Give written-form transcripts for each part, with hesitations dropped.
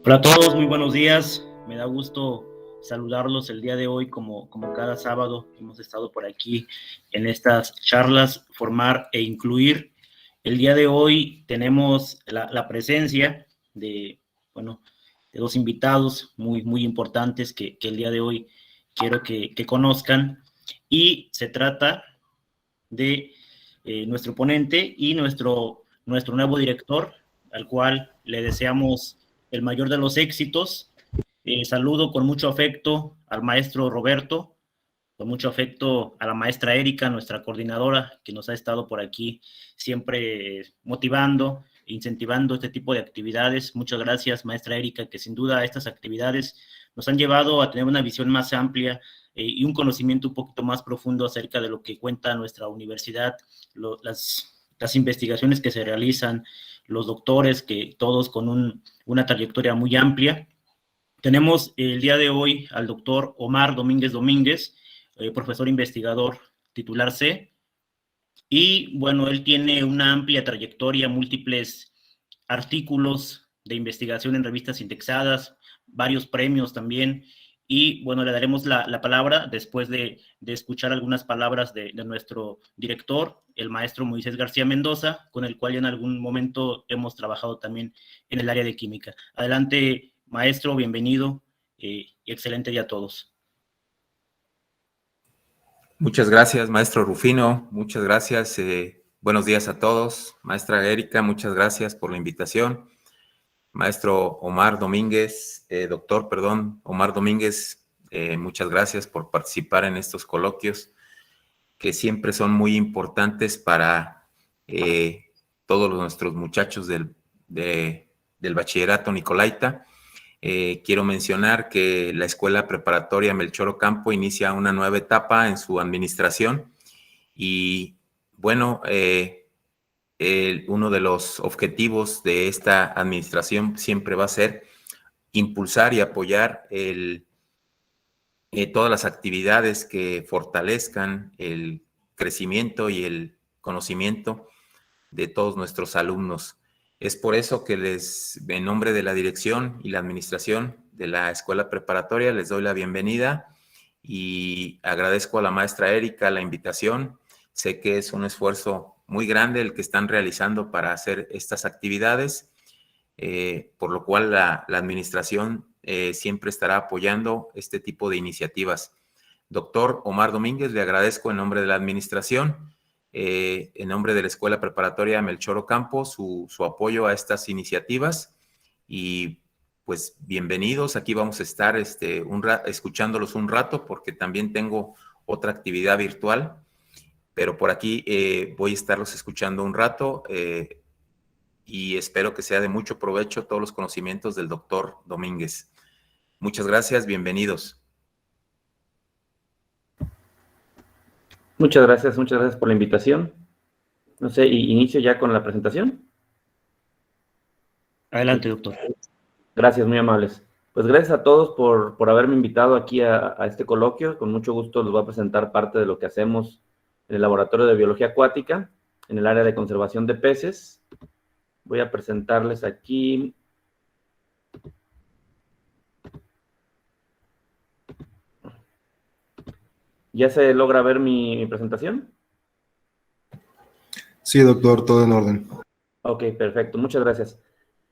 Hola a todos, muy buenos días. Me da gusto saludarlos el día de hoy, como cada sábado. Hemos estado por aquí en estas charlas, formar e incluir. El día de hoy tenemos la presencia de, bueno, de dos invitados muy importantes que el día de hoy quiero que conozcan. Y se trata de nuestro ponente y nuestro nuevo director, al cual le deseamos el mayor de los éxitos. Saludo con mucho afecto al maestro Roberto, con mucho afecto a la maestra Erika, nuestra coordinadora, que nos ha estado por aquí siempre motivando, incentivando este tipo de actividades. Muchas gracias, maestra Erika, que sin duda estas actividades nos han llevado a tener una visión más amplia y un conocimiento un poquito más profundo acerca de lo que cuenta nuestra universidad, las investigaciones que se realizan, los doctores, que todos con una trayectoria muy amplia. Tenemos el día de hoy al doctor Omar Domínguez, profesor investigador titular C, y bueno, él tiene una amplia trayectoria, múltiples artículos de investigación en revistas indexadas, varios premios también, y bueno, le daremos la palabra después de escuchar algunas palabras de nuestro director, el maestro Moisés García Mendoza, con el cual ya en algún momento hemos trabajado también en el área de química. Adelante, maestro, bienvenido y excelente día a todos. Muchas gracias, maestro Rufino. Muchas gracias. Buenos días a todos. Maestra Erika, muchas gracias por la invitación. Maestro Omar Domínguez, Omar Domínguez, muchas gracias por participar en estos coloquios que siempre son muy importantes para todos nuestros muchachos del bachillerato Nicolaita. Quiero mencionar que la Escuela Preparatoria Melchor Ocampo inicia una nueva etapa en su administración y, bueno, uno de los objetivos de esta administración siempre va a ser impulsar y apoyar todas las actividades que fortalezcan el crecimiento y el conocimiento de todos nuestros alumnos. Es por eso que en nombre de la dirección y la administración de la escuela preparatoria, les doy la bienvenida y agradezco a la maestra Erika la invitación. Sé que es un esfuerzo muy grande el que están realizando para hacer estas actividades, por lo cual la administración siempre estará apoyando este tipo de iniciativas. Doctor Omar Domínguez, le agradezco en nombre de la administración, en nombre de la Escuela Preparatoria Melchor Ocampo, su apoyo a estas iniciativas y pues bienvenidos. Aquí vamos a estar escuchándolos un rato porque también tengo otra actividad virtual, pero por aquí voy a estarlos escuchando un rato y espero que sea de mucho provecho todos los conocimientos del doctor Domínguez. Muchas gracias, bienvenidos. Muchas gracias por la invitación. No sé, inicio ya con la presentación. Adelante, doctor. Gracias, muy amables. Pues gracias a todos por haberme invitado aquí a este coloquio. Con mucho gusto les voy a presentar parte de lo que hacemos en el Laboratorio de Biología Acuática, en el área de conservación de peces. Voy a presentarles aquí. ¿Ya se logra ver mi presentación? Sí, doctor, todo en orden. Ok, perfecto, muchas gracias.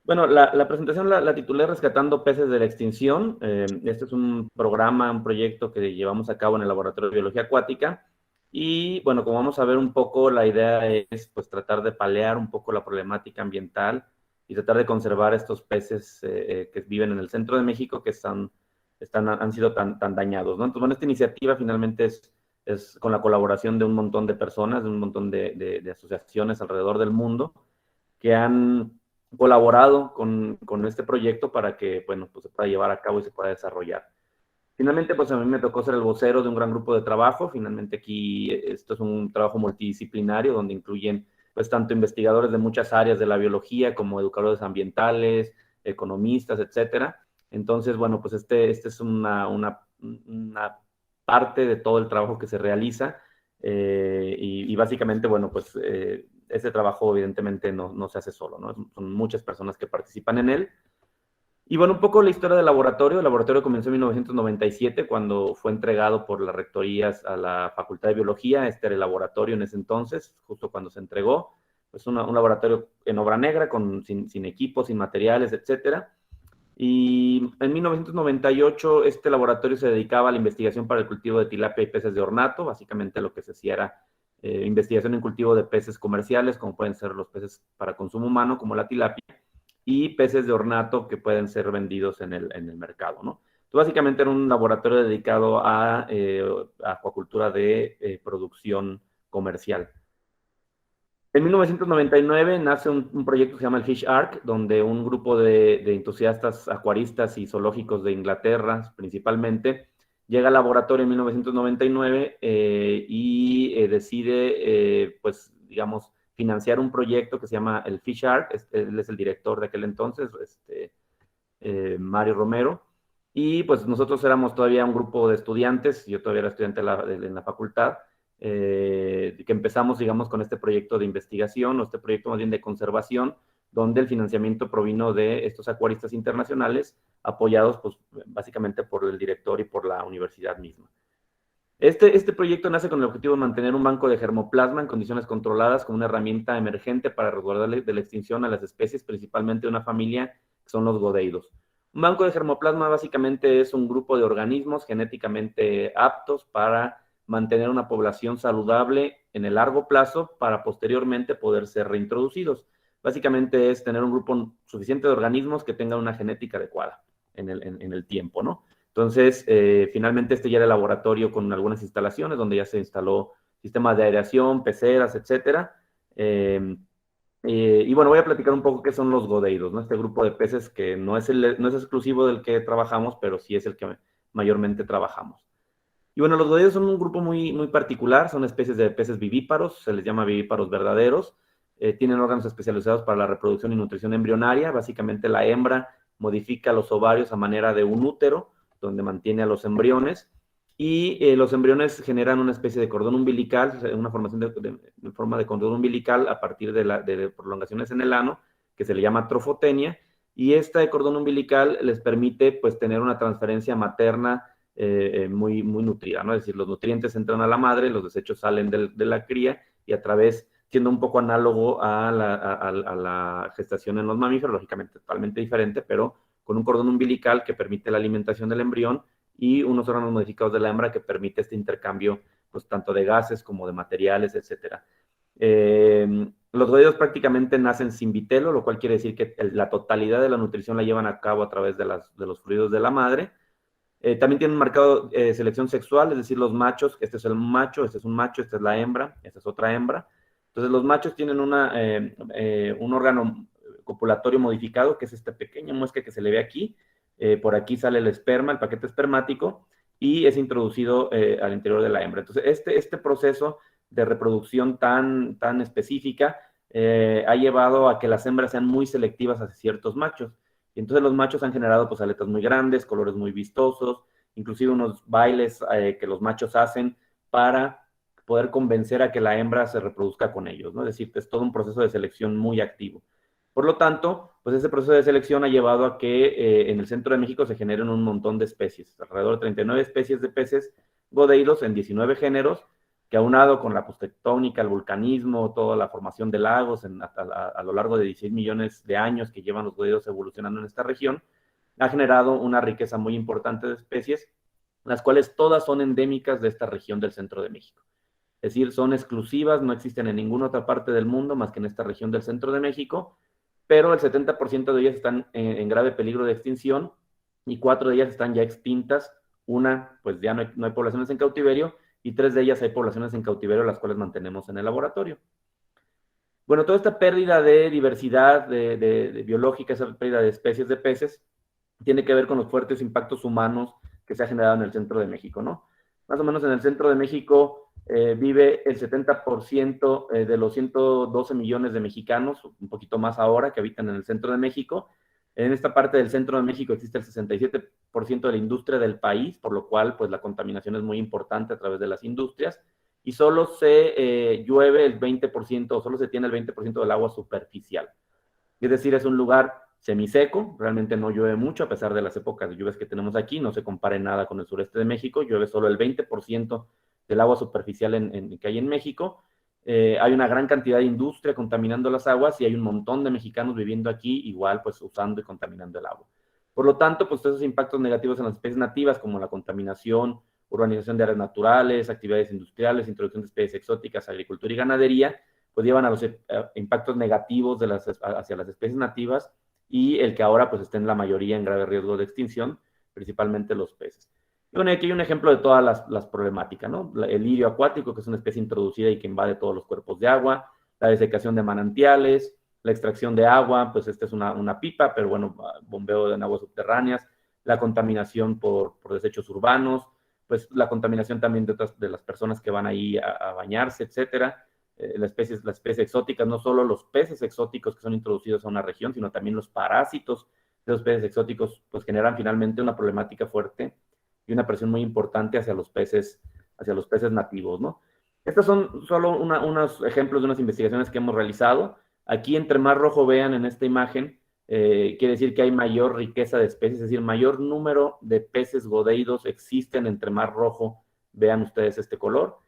Bueno, la presentación la titulé Rescatando peces de la extinción. Este es un programa, un proyecto que llevamos a cabo en el Laboratorio de Biología Acuática. Y bueno, como vamos a ver un poco, la idea es pues tratar de paliar un poco la problemática ambiental y tratar de conservar estos peces que viven en el centro de México que han sido tan dañados, ¿no? Entonces, bueno, esta iniciativa finalmente es con la colaboración de un montón de personas, de un montón de asociaciones alrededor del mundo que han colaborado con este proyecto para que, bueno, pues se pueda llevar a cabo y se pueda desarrollar. Finalmente, pues a mí me tocó ser el vocero de un gran grupo de trabajo. Finalmente aquí esto es un trabajo multidisciplinario donde incluyen pues tanto investigadores de muchas áreas de la biología como educadores ambientales, economistas, etcétera. Entonces, bueno, pues este es una parte de todo el trabajo que se realiza y básicamente, bueno, pues ese trabajo evidentemente no se hace solo, ¿no? Son muchas personas que participan en él. Y bueno, un poco la historia del laboratorio. El laboratorio comenzó en 1997, cuando fue entregado por las rectorías a la Facultad de Biología. Este era el laboratorio en ese entonces, justo cuando se entregó. Pues un laboratorio en obra negra, sin equipos, sin materiales, etcétera. Y en 1998 este laboratorio se dedicaba a la investigación para el cultivo de tilapia y peces de ornato. Básicamente lo que se hacía era investigación en cultivo de peces comerciales, como pueden ser los peces para consumo humano, como la tilapia, y peces de ornato que pueden ser vendidos en el mercado, ¿no? Entonces, básicamente era un laboratorio dedicado a acuacultura de producción comercial. En 1999 nace un proyecto que se llama el Fish Ark, donde un grupo de entusiastas acuaristas y zoológicos de Inglaterra, principalmente, llega al laboratorio en 1999 y decide, pues, digamos, financiar un proyecto que se llama el Fish Ark. Él es el director de aquel entonces, Mario Romero. Y pues nosotros éramos todavía un grupo de estudiantes, yo todavía era estudiante en la facultad, que empezamos, digamos, con este proyecto de investigación, o este proyecto más bien de conservación, donde el financiamiento provino de estos acuaristas internacionales, apoyados pues básicamente por el director y por la universidad misma. Este proyecto nace con el objetivo de mantener un banco de germoplasma en condiciones controladas como una herramienta emergente para resguardar de la extinción a las especies, principalmente de una familia que son los godeidos. Un banco de germoplasma básicamente es un grupo de organismos genéticamente aptos para mantener una población saludable en el largo plazo para posteriormente poder ser reintroducidos. Básicamente es tener un grupo suficiente de organismos que tengan una genética adecuada en el tiempo, ¿no? Entonces, finalmente ya era el laboratorio con algunas instalaciones donde ya se instaló sistemas de aireación, peceras, etcétera. Y bueno, voy a platicar un poco qué son los godeidos, ¿no? Este grupo de peces que no es exclusivo del que trabajamos, pero sí es el que mayormente trabajamos. Y bueno, los godeidos son un grupo muy, muy particular, son especies de peces vivíparos, se les llama vivíparos verdaderos, tienen órganos especializados para la reproducción y nutrición embrionaria. Básicamente la hembra modifica los ovarios a manera de un útero, donde mantiene a los embriones, y los embriones generan una especie de cordón umbilical, una formación de forma de cordón umbilical a partir de prolongaciones en el ano, que se le llama trofotenia, y este cordón umbilical les permite pues tener una transferencia materna muy, muy nutrida, ¿no? Es decir, los nutrientes entran a la madre, los desechos salen de la cría, y a través, siendo un poco análogo a la gestación en los mamíferos, lógicamente totalmente diferente, pero con un cordón umbilical que permite la alimentación del embrión y unos órganos modificados de la hembra que permite este intercambio, pues tanto de gases como de materiales, etc. Los godeidos prácticamente nacen sin vitelo, lo cual quiere decir que la totalidad de la nutrición la llevan a cabo a través de los fluidos de la madre. También tienen marcado selección sexual, es decir, los machos, este es el macho, este es un macho, esta es la hembra, esta es otra hembra. Entonces los machos tienen un órgano copulatorio modificado, que es esta pequeña muesca que se le ve aquí. Por aquí sale el esperma, el paquete espermático, y es introducido al interior de la hembra. Entonces, este proceso de reproducción tan específica ha llevado a que las hembras sean muy selectivas hacia ciertos machos. Y entonces los machos han generado pues aletas muy grandes, colores muy vistosos, inclusive unos bailes que los machos hacen para poder convencer a que la hembra se reproduzca con ellos, ¿no? Es decir, es todo un proceso de selección muy activo. Por lo tanto, pues ese proceso de selección ha llevado a que en el centro de México se generen un montón de especies, alrededor de 39 especies de peces godeidos en 19 géneros, que aunado con la postectónica, el vulcanismo, toda la formación de lagos a lo largo de 16 millones de años que llevan los godeidos evolucionando en esta región, ha generado una riqueza muy importante de especies, las cuales todas son endémicas de esta región del centro de México. Es decir, son exclusivas, no existen en ninguna otra parte del mundo más que en esta región del centro de México, pero el 70% de ellas están en grave peligro de extinción y 4 de ellas están ya extintas. Una, pues ya no hay poblaciones en cautiverio, y 3 de ellas hay poblaciones en cautiverio, las cuales mantenemos en el laboratorio. Bueno, toda esta pérdida de diversidad de biológica, esa pérdida de especies de peces, tiene que ver con los fuertes impactos humanos que se ha generado en el centro de México, ¿no? Más o menos en el centro de México vive el 70% de los 112 millones de mexicanos, un poquito más ahora, que habitan en el centro de México. En esta parte del centro de México existe el 67% de la industria del país, por lo cual pues la contaminación es muy importante a través de las industrias, y solo se llueve el 20%, o solo se tiene el 20% del agua superficial. Es decir, es un lugar semiseco, realmente no llueve mucho, a pesar de las épocas de lluvias que tenemos aquí, no se compara en nada con el sureste de México, llueve solo el 20% del agua superficial que hay en México. Hay una gran cantidad de industria contaminando las aguas y hay un montón de mexicanos viviendo aquí, igual pues usando y contaminando el agua. Por lo tanto, pues esos impactos negativos en las especies nativas, como la contaminación, urbanización de áreas naturales, actividades industriales, introducción de especies exóticas, agricultura y ganadería, pues llevan a los impactos negativos hacia las especies nativas y el que ahora pues estén la mayoría en grave riesgo de extinción, principalmente los peces. Y bueno, aquí hay un ejemplo de todas las problemáticas, ¿no? El lirio acuático, que es una especie introducida y que invade todos los cuerpos de agua, la desecación de manantiales, la extracción de agua, pues esta es una pipa, pero bueno, bombeo en aguas subterráneas, la contaminación por desechos urbanos, pues la contaminación también de las personas que van ahí a bañarse, etcétera. Las especies exóticas, no solo los peces exóticos que son introducidos a una región, sino también los parásitos de los peces exóticos, pues generan finalmente una problemática fuerte y una presión muy importante hacia los peces nativos, ¿no? Estos son solo unos ejemplos de unas investigaciones que hemos realizado. Aquí, entre más rojo vean en esta imagen, quiere decir que hay mayor riqueza de especies, es decir, mayor número de peces godeidos existen entre más rojo vean ustedes este color.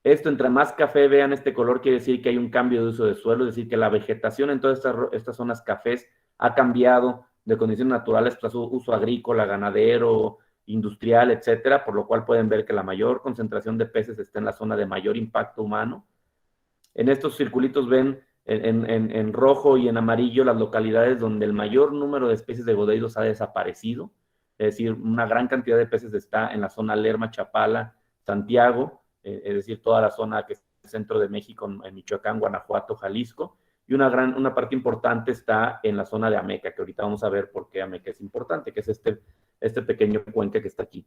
Esto, entre más café vean este color, quiere decir que hay un cambio de uso de suelo, es decir, que la vegetación en todas estas zonas cafés ha cambiado de condiciones naturales tras su uso agrícola, ganadero, industrial, etcétera, por lo cual pueden ver que la mayor concentración de peces está en la zona de mayor impacto humano. En estos circulitos ven en rojo y en amarillo las localidades donde el mayor número de especies de godeidos ha desaparecido, es decir, una gran cantidad de peces está en la zona Lerma, Chapala, Santiago, es decir, toda la zona que es el centro de México, en Michoacán, Guanajuato, Jalisco, y una parte importante está en la zona de Ameca, que ahorita vamos a ver por qué Ameca es importante, que es este pequeño cuenca que está aquí.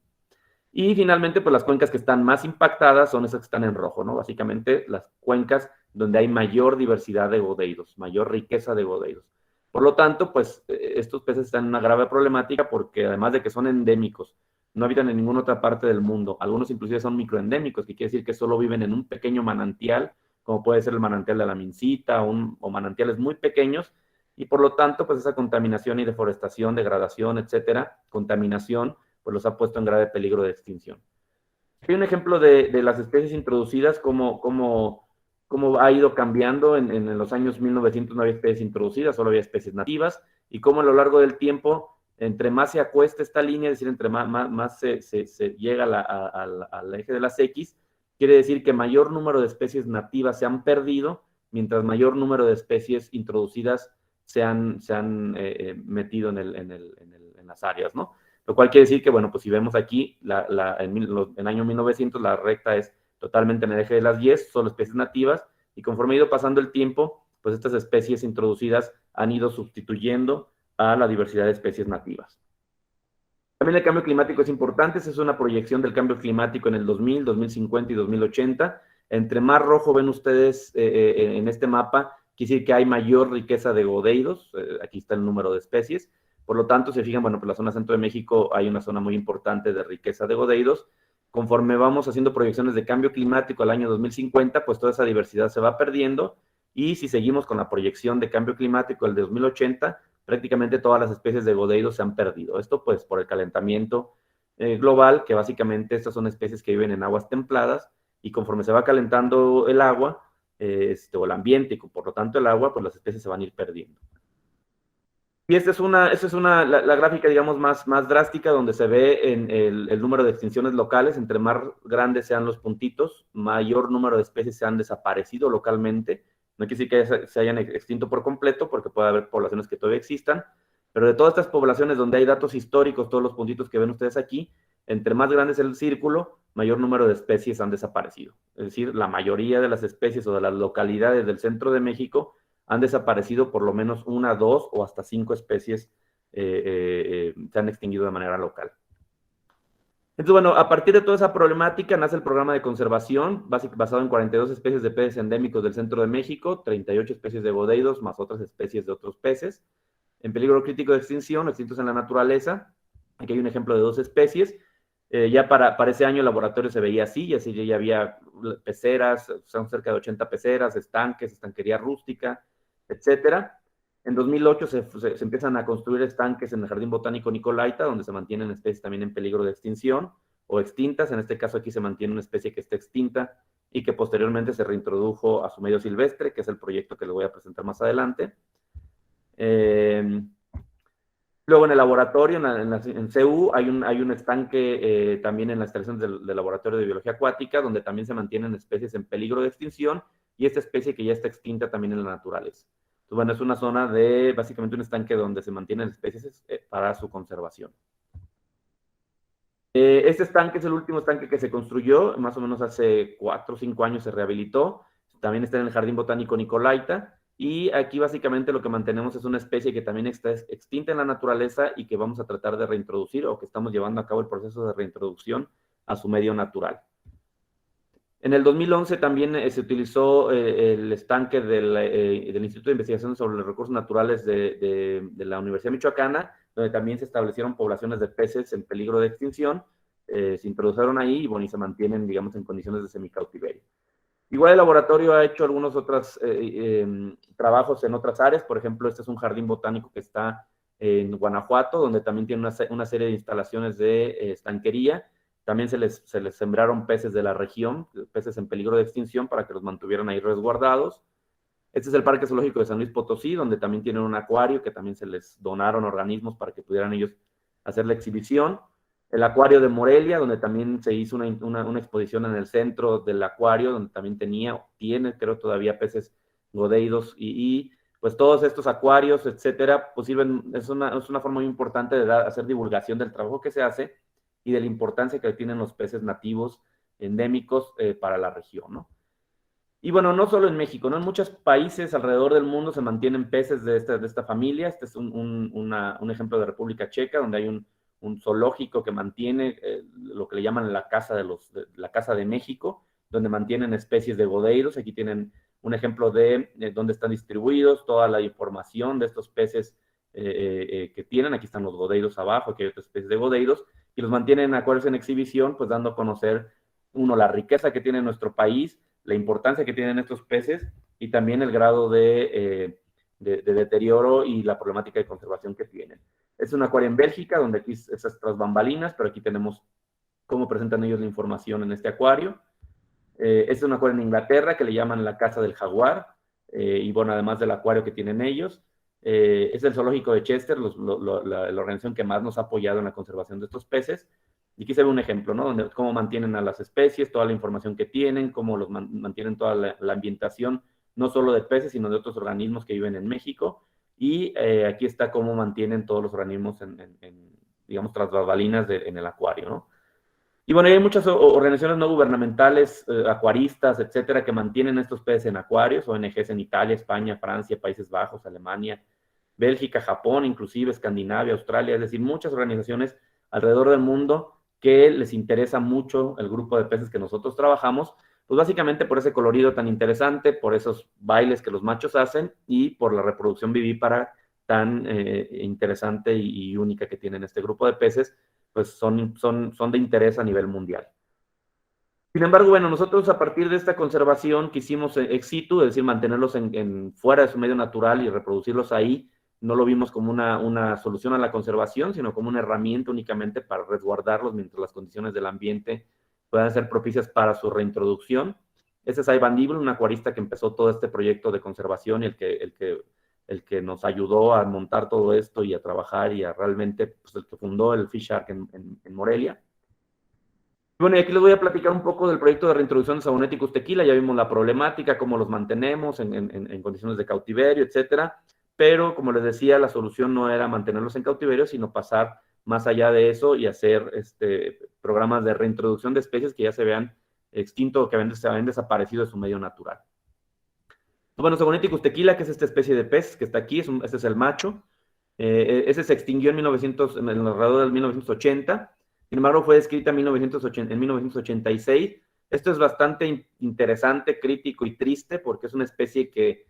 Y finalmente, pues las cuencas que están más impactadas son esas que están en rojo, ¿no? Básicamente las cuencas donde hay mayor diversidad de godeidos, mayor riqueza de godeidos. Por lo tanto, pues estos peces están en una grave problemática porque además de que son endémicos, no habitan en ninguna otra parte del mundo. Algunos inclusive son microendémicos, que quiere decir que solo viven en un pequeño manantial, como puede ser el manantial de la Mincita o manantiales muy pequeños, y por lo tanto, pues esa contaminación y deforestación, degradación, etcétera, contaminación, pues los ha puesto en grave peligro de extinción. Hay un ejemplo de las especies introducidas, cómo ha ido cambiando. En los años 1900 no había especies introducidas, solo había especies nativas, y cómo a lo largo del tiempo, entre más se acuesta esta línea, es decir, entre más se llega al eje de las X, quiere decir que mayor número de especies nativas se han perdido, mientras mayor número de especies introducidas se han metido en las áreas, ¿no? Lo cual quiere decir que, bueno, pues si vemos aquí, en año 1900 la recta es totalmente en el eje de las 10, solo especies nativas, y conforme ha ido pasando el tiempo, pues estas especies introducidas han ido sustituyendo a la diversidad de especies nativas. También el cambio climático es importante, esa es una proyección del cambio climático en el 2000, 2050 y 2080. Entre más rojo ven ustedes en este mapa, quiere decir que hay mayor riqueza de godeidos, aquí está el número de especies. Por lo tanto, se fijan, bueno, pues la zona centro de México hay una zona muy importante de riqueza de godeidos. Conforme vamos haciendo proyecciones de cambio climático al año 2050, pues toda esa diversidad se va perdiendo, y si seguimos con la proyección de cambio climático del 2080, prácticamente todas las especies de godeidos se han perdido. Esto pues por el calentamiento global, que básicamente estas son especies que viven en aguas templadas, y conforme se va calentando el agua, o el ambiente, y por lo tanto el agua, pues las especies se van a ir perdiendo. Y esta es la gráfica, digamos, más drástica, donde se ve en el número de extinciones locales. Entre más grandes sean los puntitos, mayor número de especies se han desaparecido localmente. No quiere decir que se hayan extinto por completo, porque puede haber poblaciones que todavía existan, pero de todas estas poblaciones donde hay datos históricos, todos los puntitos que ven ustedes aquí, entre más grande es el círculo, mayor número de especies han desaparecido. Es decir, la mayoría de las especies o de las localidades del centro de México han desaparecido por lo menos 1, 2 o hasta 5 especies se han extinguido de manera local. Entonces, bueno, a partir de toda esa problemática nace el programa de conservación, basado en 42 especies de peces endémicos del centro de México, 38 especies de godeidos, más otras especies de otros peces, en peligro crítico de extinción, extintos en la naturaleza. Aquí hay un ejemplo de 2 especies. Ya para ese año el laboratorio se veía así, y así ya había peceras, son cerca de 80 peceras, estanques, estanquería rústica, etcétera. En 2008 se empiezan a construir estanques en el Jardín Botánico Nicolaita, donde se mantienen especies también en peligro de extinción o extintas. En este caso aquí se mantiene una especie que está extinta y que posteriormente se reintrodujo a su medio silvestre, que es el proyecto que les voy a presentar más adelante. Luego en el laboratorio, en CU, hay un estanque también en la instalación del Laboratorio de Biología Acuática, donde también se mantienen especies en peligro de extinción, y esta especie que ya está extinta también en la naturaleza. Entonces, bueno, es una zona de, básicamente un estanque donde se mantienen especies para su conservación. Este estanque es el último estanque que se construyó, más o menos hace 4 o 5 años se rehabilitó, también está en el Jardín Botánico Nicolaita, y aquí básicamente lo que mantenemos es una especie que también está extinta en la naturaleza y que vamos a tratar de reintroducir, o que estamos llevando a cabo el proceso de reintroducción a su medio natural. En el 2011 también se utilizó el estanque del Instituto de Investigación sobre los Recursos Naturales de la Universidad Michoacana, donde también se establecieron poblaciones de peces en peligro de extinción, se introdujeron ahí y, bueno, y se mantienen, digamos, en condiciones de semicautiverio. Igual el laboratorio ha hecho algunos otros trabajos en otras áreas. Por ejemplo, este es un jardín botánico que está en Guanajuato, donde también tiene una serie de instalaciones de estanquería. También se les sembraron peces de la región, peces en peligro de extinción, para que los mantuvieran ahí resguardados. Este es el Parque Zoológico de San Luis Potosí, donde también tienen un acuario, que también se les donaron organismos para que pudieran ellos hacer la exhibición. El acuario de Morelia, donde también se hizo una exposición en el centro del acuario, donde también tiene, creo, todavía peces godeidos y pues todos estos acuarios, etcétera, pues sirven, es una forma muy importante de hacer divulgación del trabajo que se hace y de la importancia que tienen los peces nativos endémicos para la región, ¿no? Y bueno, no solo en México, ¿no? En muchos países alrededor del mundo se mantienen peces de esta familia. Este es un ejemplo de República Checa, donde hay un zoológico que mantiene lo que le llaman la casa de México, donde mantienen especies de godeiros. Aquí tienen un ejemplo de dónde están distribuidos, toda la información de estos peces que tienen. Aquí están los godeiros abajo, aquí hay otras especies de godeiros, y los mantienen en acuarios en exhibición, pues dando a conocer, uno, la riqueza que tiene nuestro país, la importancia que tienen estos peces y también el grado de deterioro y la problemática de conservación que tienen. Es un acuario en Bélgica, donde aquí esas tras bambalinas, pero aquí tenemos cómo presentan ellos la información en este acuario. Este es un acuario en Inglaterra que le llaman la Casa del Jaguar, y bueno, además del acuario que tienen ellos. Es el zoológico de Chester, la organización que más nos ha apoyado en la conservación de estos peces. Y aquí se ve un ejemplo, ¿no? Donde cómo mantienen a las especies, toda la información que tienen, cómo los mantienen toda la ambientación, no solo de peces, sino de otros organismos que viven en México. Y aquí está cómo mantienen todos los organismos digamos, tras bambalinas en el acuario, ¿no? Y bueno, hay muchas organizaciones no gubernamentales, acuaristas, etcétera, que mantienen estos peces en acuarios, ONGs en Italia, España, Francia, Países Bajos, Alemania, Bélgica, Japón, inclusive Escandinavia, Australia, es decir, muchas organizaciones alrededor del mundo que les interesa mucho el grupo de peces que nosotros trabajamos, pues básicamente por ese colorido tan interesante, por esos bailes que los machos hacen y por la reproducción vivípara tan interesante y única que tienen este grupo de peces, pues son de interés a nivel mundial. Sin embargo, bueno, nosotros a partir de esta conservación quisimos ex situ, es decir, mantenerlos fuera de su medio natural y reproducirlos ahí. No lo vimos como una solución a la conservación, sino como una herramienta únicamente para resguardarlos mientras las condiciones del ambiente puedan ser propicias para su reintroducción. Este es Ivan Dibble, un acuarista que empezó todo este proyecto de conservación y el que nos ayudó a montar todo esto y a trabajar y a realmente, pues el que fundó el Fish Shark en Morelia. Bueno, y aquí les voy a platicar un poco del proyecto de reintroducción de Saboneticus tequila. Ya vimos la problemática, cómo los mantenemos en condiciones de cautiverio, etcétera. Pero, como les decía, la solución no era mantenerlos en cautiverio, sino pasar más allá de eso y hacer programas de reintroducción de especies que ya se vean extintos o que se habían desaparecido de su medio natural. Bueno, Saboneticus tequila, que es esta especie de pez que está aquí, este es el macho. Ese se extinguió en alrededor del 1980. Sin embargo, fue descrita en 1986. Esto es bastante interesante, crítico y triste, porque es una especie que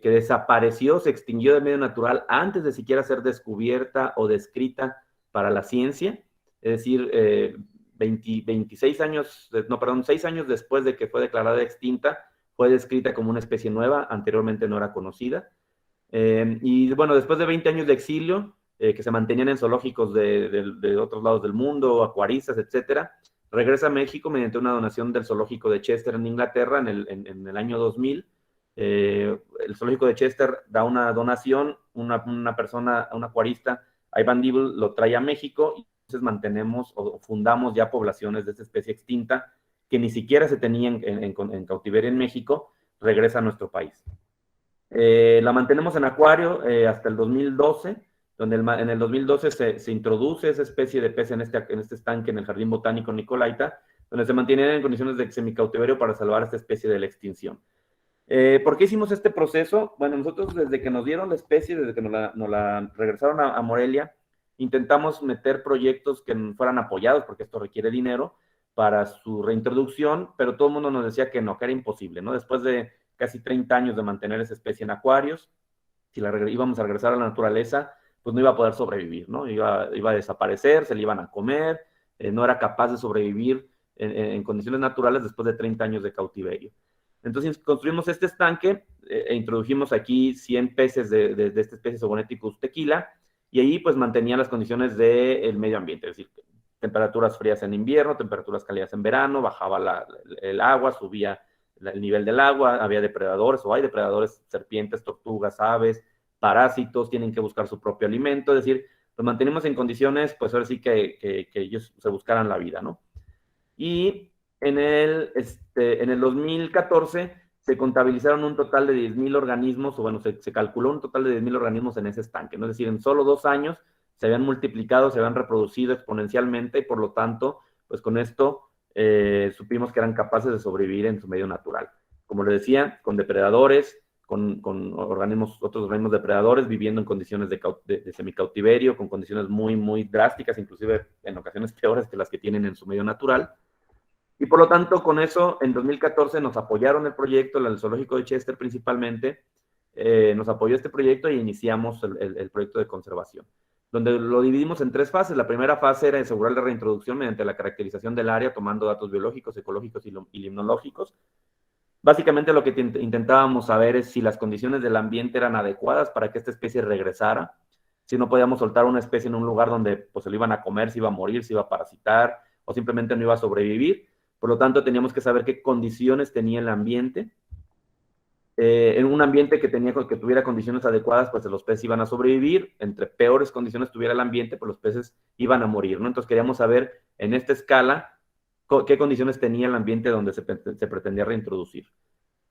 desapareció, se extinguió de medio natural antes de siquiera ser descubierta o descrita para la ciencia. Es decir, 6 años después de que fue declarada extinta, fue descrita como una especie nueva, anteriormente no era conocida. Y bueno, después de 20 años de exilio, que se mantenían en zoológicos de otros lados del mundo, acuaristas, etcétera, regresa a México mediante una donación del zoológico de Chester en Inglaterra en el año 2000. El zoológico de Chester da una donación, una persona, un acuarista, Ivan Dibble, lo trae a México y entonces mantenemos o fundamos ya poblaciones de esta especie extinta que ni siquiera se tenían en cautiverio en México, regresa a nuestro país. La mantenemos en acuario hasta el 2012, donde en el 2012 se introduce esa especie de pez en este estanque en el Jardín Botánico Nicolaita, donde se mantiene en condiciones de semicautiverio para salvar esta especie de la extinción. ¿Por qué hicimos este proceso? Bueno, nosotros desde que nos dieron la especie, desde que nos la regresaron a Morelia, intentamos meter proyectos que fueran apoyados, porque esto requiere dinero, para su reintroducción, pero todo el mundo nos decía que no, que era imposible, ¿no? Después de casi 30 años de mantener esa especie en acuarios, si íbamos a regresar a la naturaleza, pues no iba a poder sobrevivir, ¿no? Iba a desaparecer, se le iban a comer, no era capaz de sobrevivir en condiciones naturales después de 30 años de cautiverio. Entonces construimos este estanque e introdujimos aquí 100 peces de esta especie Sogoneticus tequila, y ahí pues mantenía las condiciones del medio ambiente, es decir, temperaturas frías en invierno, temperaturas cálidas en verano, bajaba el agua, subía el nivel del agua, había depredadores, o hay depredadores, serpientes, tortugas, aves, parásitos, tienen que buscar su propio alimento, es decir, los mantenemos en condiciones, pues ahora sí que ellos se buscaran la vida, ¿no? Y en el 2014 se contabilizaron un total de 10,000 organismos, o bueno, se calculó un total de 10,000 organismos en ese estanque, ¿no? Es decir, en solo 2 años se habían multiplicado, se habían reproducido exponencialmente, y por lo tanto, pues con esto supimos que eran capaces de sobrevivir en su medio natural. Como les decía, con depredadores, con otros organismos depredadores, viviendo en condiciones de semicautiverio, con condiciones muy, muy drásticas, inclusive en ocasiones peores que las que tienen en su medio natural. Y por lo tanto, con eso, en 2014 nos apoyaron el proyecto, el zoológico de Chester principalmente, nos apoyó este proyecto y iniciamos el proyecto de conservación, donde lo dividimos en 3 fases. La primera fase era asegurar la reintroducción mediante la caracterización del área, tomando datos biológicos, ecológicos y limnológicos. Básicamente lo que intentábamos saber es si las condiciones del ambiente eran adecuadas para que esta especie regresara, si no podíamos soltar una especie en un lugar donde pues, se lo iban a comer, se iba a morir, se iba a parasitar o simplemente no iba a sobrevivir. Por lo tanto, teníamos que saber qué condiciones tenía el ambiente. En un ambiente que tuviera condiciones adecuadas, pues los peces iban a sobrevivir. Entre peores condiciones tuviera el ambiente, pues los peces iban a morir, ¿no? Entonces queríamos saber en esta escala qué condiciones tenía el ambiente donde se pretendía reintroducir.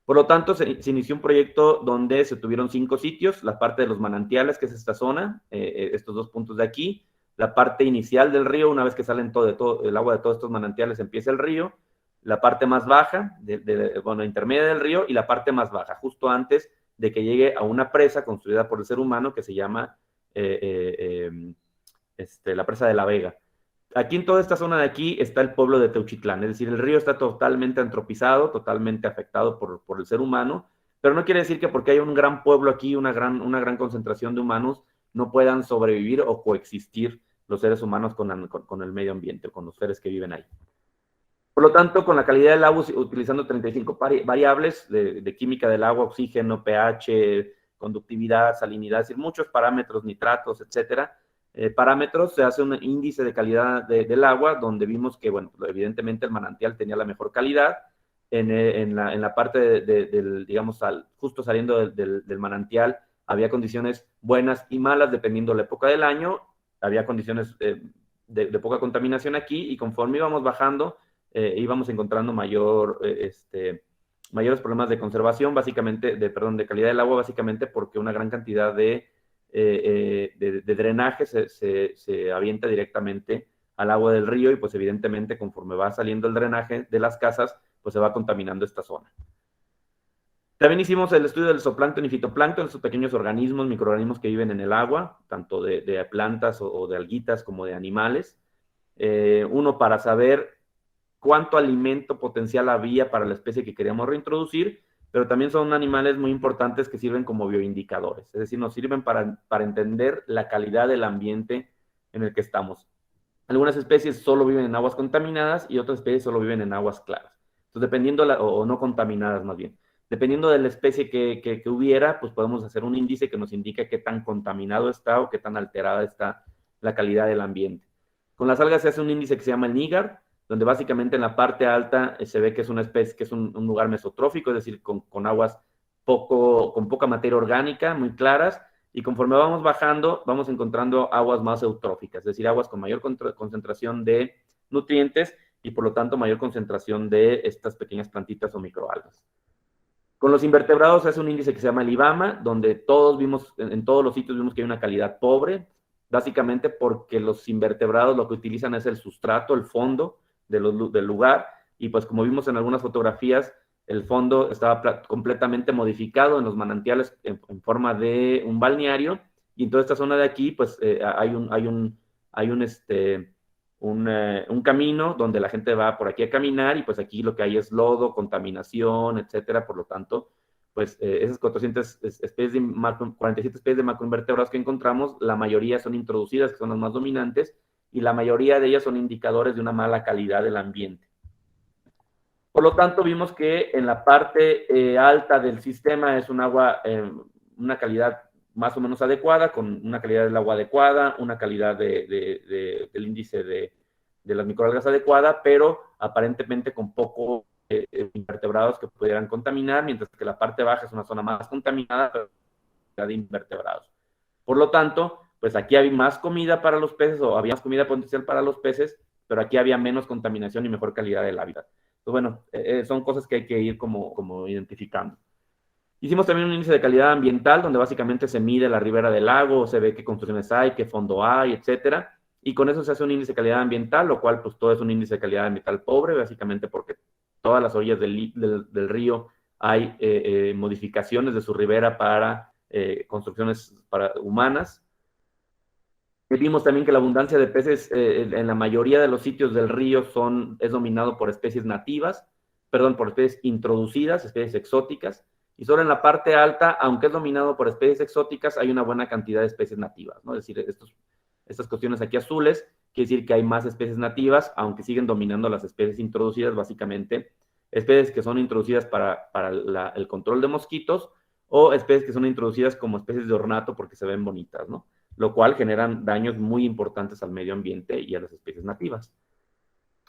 Por lo tanto, se inició un proyecto donde se tuvieron 5 sitios, la parte de los manantiales, que es esta zona, estos 2 puntos de aquí, la parte inicial del río, una vez que salen todo el agua de todos estos manantiales, empieza el río, la parte más baja, intermedia del río, y la parte más baja, justo antes de que llegue a una presa construida por el ser humano que se llama la presa de la Vega. Aquí en toda esta zona de aquí está el pueblo de Teuchitlán, es decir, el río está totalmente antropizado, totalmente afectado por el ser humano, pero no quiere decir que porque hay un gran pueblo aquí, una gran concentración de humanos, no puedan sobrevivir o coexistir los seres humanos con el medio ambiente, con los seres que viven ahí. Por lo tanto, con la calidad del agua, utilizando 35 variables de química del agua, oxígeno, pH, conductividad, salinidad, es decir, muchos parámetros, nitratos, etcétera, parámetros, se hace un índice de calidad del agua, donde vimos que, bueno, evidentemente el manantial tenía la mejor calidad. En la parte digamos, justo saliendo del manantial, había condiciones buenas y malas, dependiendo de la época del año. Había condiciones de poca contaminación aquí, y conforme íbamos bajando, íbamos encontrando mayores problemas de conservación, básicamente, de calidad del agua, básicamente porque una gran cantidad de drenaje se avienta directamente al agua del río, y pues evidentemente conforme va saliendo el drenaje de las casas, pues se va contaminando esta zona. También hicimos el estudio del zooplancton y fitoplancton, esos pequeños organismos, microorganismos que viven en el agua, tanto de plantas o de alguitas como de animales. Uno, para saber cuánto alimento potencial había para la especie que queríamos reintroducir, pero también son animales muy importantes que sirven como bioindicadores, es decir, nos sirven para entender la calidad del ambiente en el que estamos. Algunas especies solo viven en aguas contaminadas y otras especies solo viven en aguas claras. Entonces, dependiendo, o no contaminadas más bien. dependiendo de la especie que hubiera, pues podemos hacer un índice que nos indique qué tan contaminado está o qué tan alterada está la calidad del ambiente. Con las algas se hace un índice que se llama el NIGAR, donde básicamente en la parte alta se ve que es una especie, que es un lugar mesotrófico, es decir, con aguas con poca materia orgánica, muy claras, y conforme vamos bajando, vamos encontrando aguas más eutróficas, es decir, aguas con mayor concentración de nutrientes y por lo tanto mayor concentración de estas pequeñas plantitas o microalgas. Con los invertebrados se hace un índice que se llama el IBAMA, donde todos vimos, en todos los sitios vimos que hay una calidad pobre, básicamente porque los invertebrados lo que utilizan es el sustrato, el fondo del lugar, y pues como vimos en algunas fotografías, el fondo estaba completamente modificado en los manantiales en forma de un balneario, y en toda esta zona de aquí, pues hay un camino donde la gente va por aquí a caminar, y pues aquí lo que hay es lodo, contaminación, etcétera. Por lo tanto, pues esas 47 especies de macroinvertebrados que encontramos, la mayoría son introducidas, que son las más dominantes, y la mayoría de ellas son indicadores de una mala calidad del ambiente. Por lo tanto, vimos que en la parte alta del sistema es un agua, una calidad más o menos adecuada, con una calidad del agua adecuada, una calidad del índice de las microalgas adecuada, pero aparentemente con poco invertebrados que pudieran contaminar, mientras que la parte baja es una zona más contaminada, pero de invertebrados. Por lo tanto, pues aquí había más comida para los peces, o había más comida potencial para los peces, pero aquí había menos contaminación y mejor calidad del hábitat. Pues bueno, son cosas que hay que ir como identificando. Hicimos también un índice de calidad ambiental, donde básicamente se mide la ribera del lago, se ve qué construcciones hay, qué fondo hay, etcétera. Y con eso se hace un índice de calidad ambiental, lo cual pues todo es un índice de calidad ambiental pobre, básicamente porque todas las orillas del río hay modificaciones de su ribera para construcciones humanas. Vimos también que la abundancia de peces en la mayoría de los sitios del río es dominado por especies nativas, por especies introducidas, especies exóticas, y solo en la parte alta, aunque es dominado por especies exóticas, hay una buena cantidad de especies nativas, ¿no? Es decir, estas cuestiones aquí azules, quiere decir que hay más especies nativas, aunque siguen dominando las especies introducidas, básicamente, especies que son introducidas para el control de mosquitos, o especies que son introducidas como especies de ornato porque se ven bonitas, ¿no? Lo cual generan daños muy importantes al medio ambiente y a las especies nativas.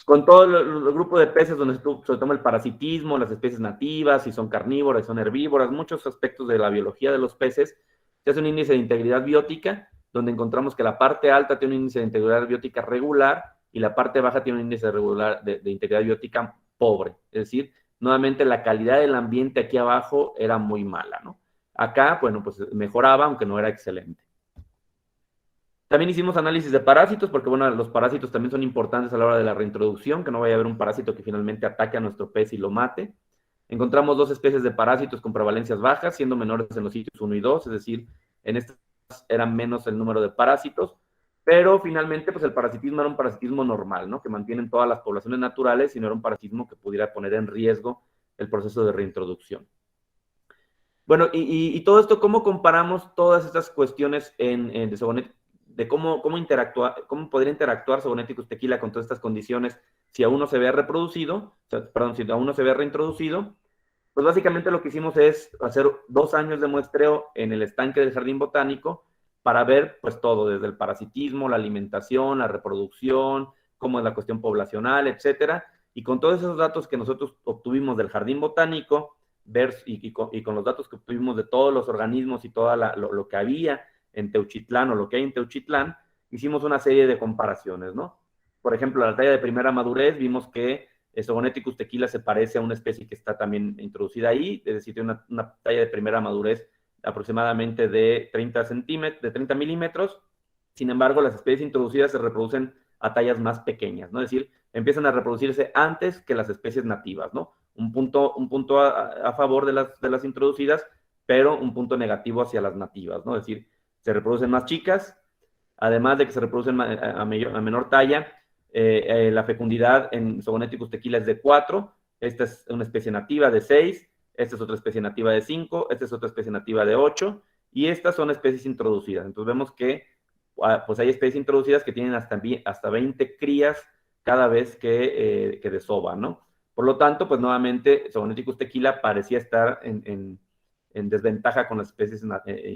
Con todo el grupo de peces donde se toma el parasitismo, las especies nativas, si son carnívoras, si son herbívoras, muchos aspectos de la biología de los peces, se hace un índice de integridad biótica, donde encontramos que la parte alta tiene un índice de integridad biótica regular y la parte baja tiene un índice de integridad biótica pobre. Es decir, nuevamente la calidad del ambiente aquí abajo era muy mala, ¿no? Acá, bueno, pues mejoraba, aunque no era excelente. También hicimos análisis de parásitos, porque bueno, los parásitos también son importantes a la hora de la reintroducción, que no vaya a haber un parásito que finalmente ataque a nuestro pez y lo mate. Encontramos 2 especies de parásitos con prevalencias bajas, siendo menores en los sitios 1 y 2, es decir, en estas eran menos el número de parásitos, pero finalmente pues el parasitismo era un parasitismo normal, ¿no? Que mantienen todas las poblaciones naturales y no era un parasitismo que pudiera poner en riesgo el proceso de reintroducción. Bueno, y todo esto, ¿cómo comparamos todas estas cuestiones de cómo podría interactuar Sogoneticus tequila con todas estas condiciones si aún no se ve reproducido, si aún no se ve reintroducido? Pues básicamente lo que hicimos es hacer 2 años de muestreo en el estanque del jardín botánico para ver pues todo, desde el parasitismo, la alimentación, la reproducción, cómo es la cuestión poblacional, etcétera. Y con todos esos datos que nosotros obtuvimos del jardín botánico, y con los datos que obtuvimos de todos los organismos y todo lo que había en Teuchitlán o lo que hay en Teuchitlán, hicimos una serie de comparaciones, ¿no? Por ejemplo, la talla de primera madurez, vimos que Sogoneticus tequila se parece a una especie que está también introducida ahí, es decir, tiene una talla de primera madurez aproximadamente de 30 milímetros. Sin embargo, las especies introducidas se reproducen a tallas más pequeñas, ¿no? Es decir, empiezan a reproducirse antes que las especies nativas, ¿no? Un punto a favor de las introducidas, pero un punto negativo hacia las nativas, ¿no? Es decir, se reproducen más chicas, además de que se reproducen a menor talla. La fecundidad en Sogoneticus tequila es de 4, esta es una especie nativa de 6, esta es otra especie nativa de 5, esta es otra especie nativa de 8, y estas son especies introducidas. Entonces vemos que pues hay especies introducidas que tienen hasta 20 crías cada vez que desovan, ¿no? Por lo tanto, pues nuevamente, Sogoneticus tequila parecía estar en desventaja con las especies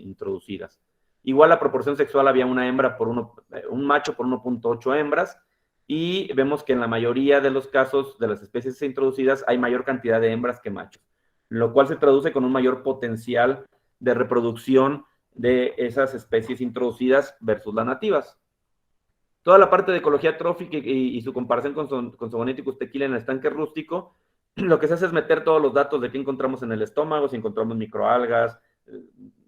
introducidas. Igual la proporción sexual había una hembra por un macho por 1.8 hembras, y vemos que en la mayoría de los casos de las especies introducidas hay mayor cantidad de hembras que machos, lo cual se traduce con un mayor potencial de reproducción de esas especies introducidas versus las nativas. Toda la parte de ecología trófica y su comparación con Sogoneticus tequila en el estanque rústico, lo que se hace es meter todos los datos de qué encontramos en el estómago, si encontramos microalgas,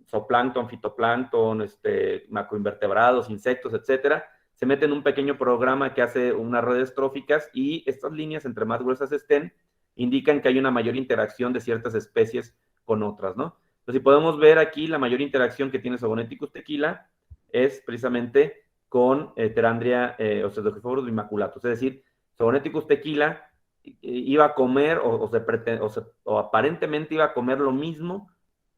zooplancton, fitoplancton, macroinvertebrados, insectos, etcétera. Se mete en un pequeño programa que hace unas redes tróficas, y estas líneas, entre más gruesas estén, indican que hay una mayor interacción de ciertas especies con otras, ¿no? Entonces, si podemos ver aquí, la mayor interacción que tiene Sogoneticus tequila es precisamente con Pterandria o Pseudohyphoborus bimmaculatus. Es decir, Sogoneticus tequila iba a comer o aparentemente iba a comer lo mismo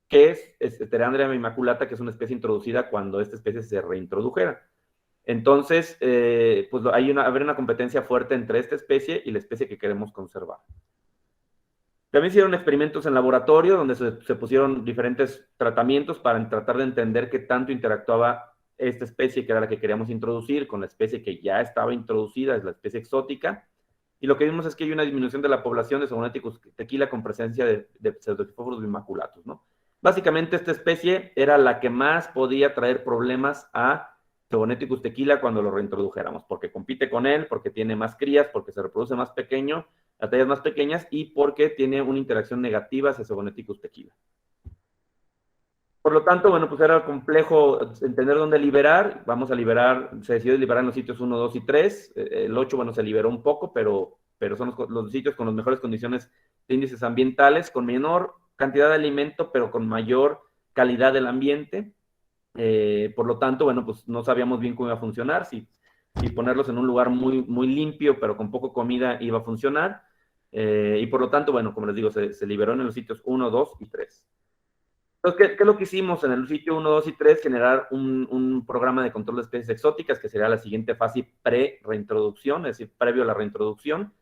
que es Pterandria bimmaculata, que es una especie introducida cuando esta especie se reintrodujera. Entonces, pues haber una competencia fuerte entre esta especie y la especie que queremos conservar. También se hicieron experimentos en laboratorio donde se pusieron diferentes tratamientos para tratar de entender qué tanto interactuaba esta especie, que era la que queríamos introducir, con la especie que ya estaba introducida, es la especie exótica. Y lo que vimos es que hay una disminución de la población de Sogoneticus tequila con presencia de Pseudohyphoborus bimmaculatus, ¿no? Básicamente, esta especie era la que más podía traer problemas a Sogoneticus tequila cuando lo reintrodujéramos, porque compite con él, porque tiene más crías, porque se reproduce más pequeño, a tallas más pequeñas, y porque tiene una interacción negativa hacia Sogoneticus tequila. Por lo tanto, bueno, pues era complejo entender dónde liberar. Vamos a liberar, se decidió liberar en los sitios 1, 2 y 3. El 8, bueno, se liberó un poco, pero son los sitios con las mejores condiciones de índices ambientales, con menor cantidad de alimento, pero con mayor calidad del ambiente. Por lo tanto, bueno, pues no sabíamos bien cómo iba a funcionar, si ponerlos en un lugar muy, muy limpio, pero con poco comida, iba a funcionar. Y por lo tanto, bueno, como les digo, se liberó en los sitios 1, 2 y 3. Entonces, ¿qué es lo que hicimos en el sitio 1, 2 y 3? Generar un programa de control de especies exóticas, que sería la siguiente fase pre-reintroducción, es decir, previo a la reintroducción,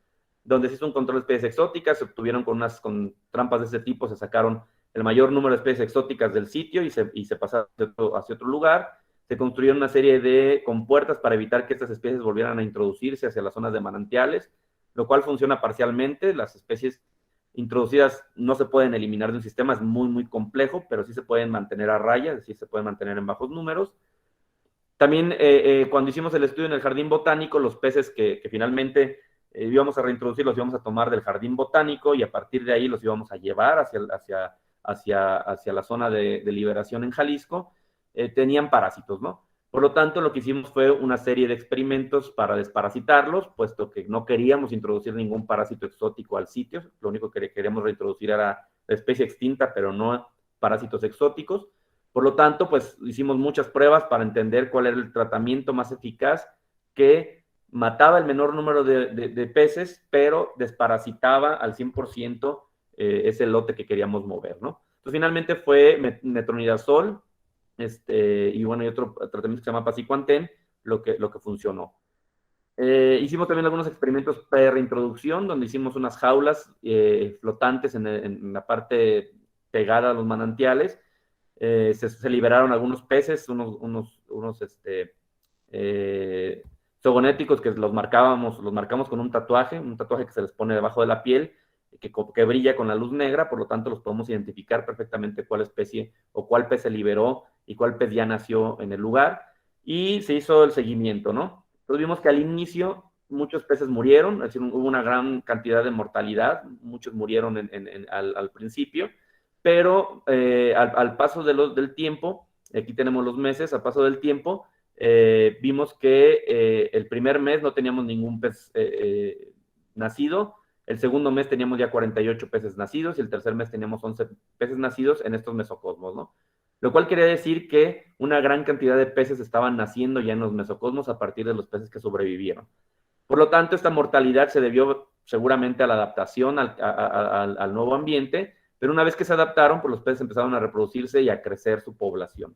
donde se hizo un control de especies exóticas, se obtuvieron con trampas de ese tipo, se sacaron el mayor número de especies exóticas del sitio y se pasaron hacia otro lugar. Se construyeron una serie de compuertas para evitar que estas especies volvieran a introducirse hacia las zonas de manantiales, lo cual funciona parcialmente. Las especies introducidas no se pueden eliminar de un sistema, es muy, muy complejo, pero sí se pueden mantener a raya, es decir, se pueden mantener en bajos números. También cuando hicimos el estudio en el jardín botánico, los peces que finalmente íbamos a reintroducir, los íbamos a tomar del jardín botánico, y a partir de ahí los íbamos a llevar hacia la zona de liberación en Jalisco. Tenían parásitos, ¿no? Por lo tanto, lo que hicimos fue una serie de experimentos para desparasitarlos, puesto que no queríamos introducir ningún parásito exótico al sitio. Lo único que queríamos reintroducir era la especie extinta, pero no parásitos exóticos. Por lo tanto, pues hicimos muchas pruebas para entender cuál era el tratamiento más eficaz, que mataba el menor número de peces, pero desparasitaba al 100% ese lote que queríamos mover, ¿no? Entonces, finalmente fue metronidazol, y bueno, hay otro tratamiento que se llama Pasicuanten, lo que funcionó. Hicimos también algunos experimentos pre-reintroducción, donde hicimos unas jaulas flotantes en la parte pegada a los manantiales. Se liberaron algunos peces, unos zogonéticos, que los marcamos con un tatuaje que se les pone debajo de la piel, que brilla con la luz negra. Por lo tanto, los podemos identificar perfectamente cuál especie o cuál pez se liberó y cuál pez ya nació en el lugar, y se hizo el seguimiento, ¿no? Entonces vimos que al inicio muchos peces murieron, es decir, hubo una gran cantidad de mortalidad, muchos murieron al principio, pero al paso del tiempo, aquí tenemos los meses, al paso del tiempo, vimos que el primer mes no teníamos ningún pez nacido, el segundo mes teníamos ya 48 peces nacidos, y el tercer mes teníamos 11 peces nacidos en estos mesocosmos, ¿no? Lo cual quería decir que una gran cantidad de peces estaban naciendo ya en los mesocosmos a partir de los peces que sobrevivieron. Por lo tanto, esta mortalidad se debió seguramente a la adaptación al nuevo ambiente, pero una vez que se adaptaron, pues los peces empezaron a reproducirse y a crecer su población.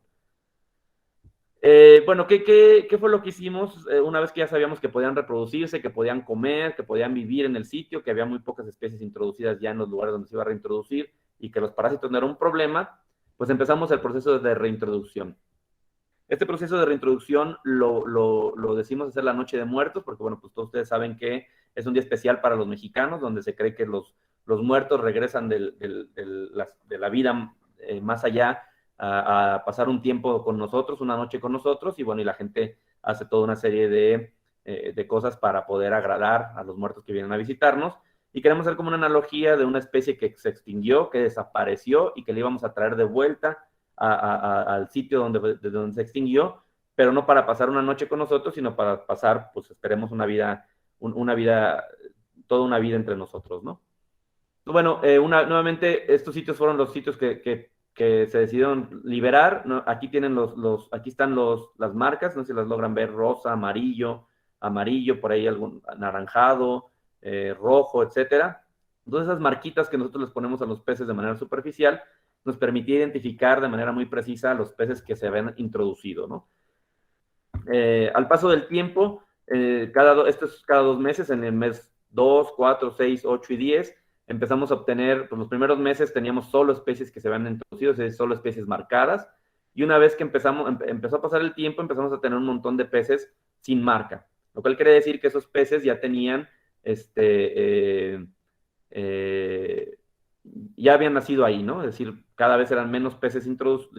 Bueno, ¿qué fue lo que hicimos una vez que ya sabíamos que podían reproducirse, que podían comer, que podían vivir en el sitio, que había muy pocas especies introducidas ya en los lugares donde se iba a reintroducir y que los parásitos no eran un problema? Pues empezamos el proceso de reintroducción. Este proceso de reintroducción lo decimos hacer la Noche de Muertos, porque bueno, pues todos ustedes saben que es un día especial para los mexicanos, donde se cree que los muertos regresan de la vida más allá a pasar un tiempo con nosotros, una noche con nosotros, y bueno, y la gente hace toda una serie de cosas para poder agradar a los muertos que vienen a visitarnos. Y queremos hacer como una analogía de una especie que se extinguió, que desapareció y que le íbamos a traer de vuelta al sitio desde donde se extinguió, pero no para pasar una noche con nosotros, sino para pasar, pues esperemos, una vida, toda una vida entre nosotros, ¿no? Bueno, nuevamente, estos sitios fueron los sitios que se decidieron liberar, ¿no? Aquí tienen aquí están las marcas, no sé si las logran ver, rosa, amarillo, por ahí algún anaranjado, rojo, etcétera. Entonces, esas marquitas que nosotros les ponemos a los peces de manera superficial nos permitía identificar de manera muy precisa a los peces que se habían introducido, ¿no? Al paso del tiempo, esto es cada 2 meses, en el mes 2, 4, 6, 8 y 10, empezamos a obtener, pues los primeros meses teníamos solo especies que se habían introducido, es decir, solo especies marcadas, y una vez que empezó a pasar el tiempo, empezamos a tener un montón de peces sin marca, lo cual quiere decir que esos peces ya tenían, ya habían nacido ahí, ¿no? Es decir, cada vez eran menos peces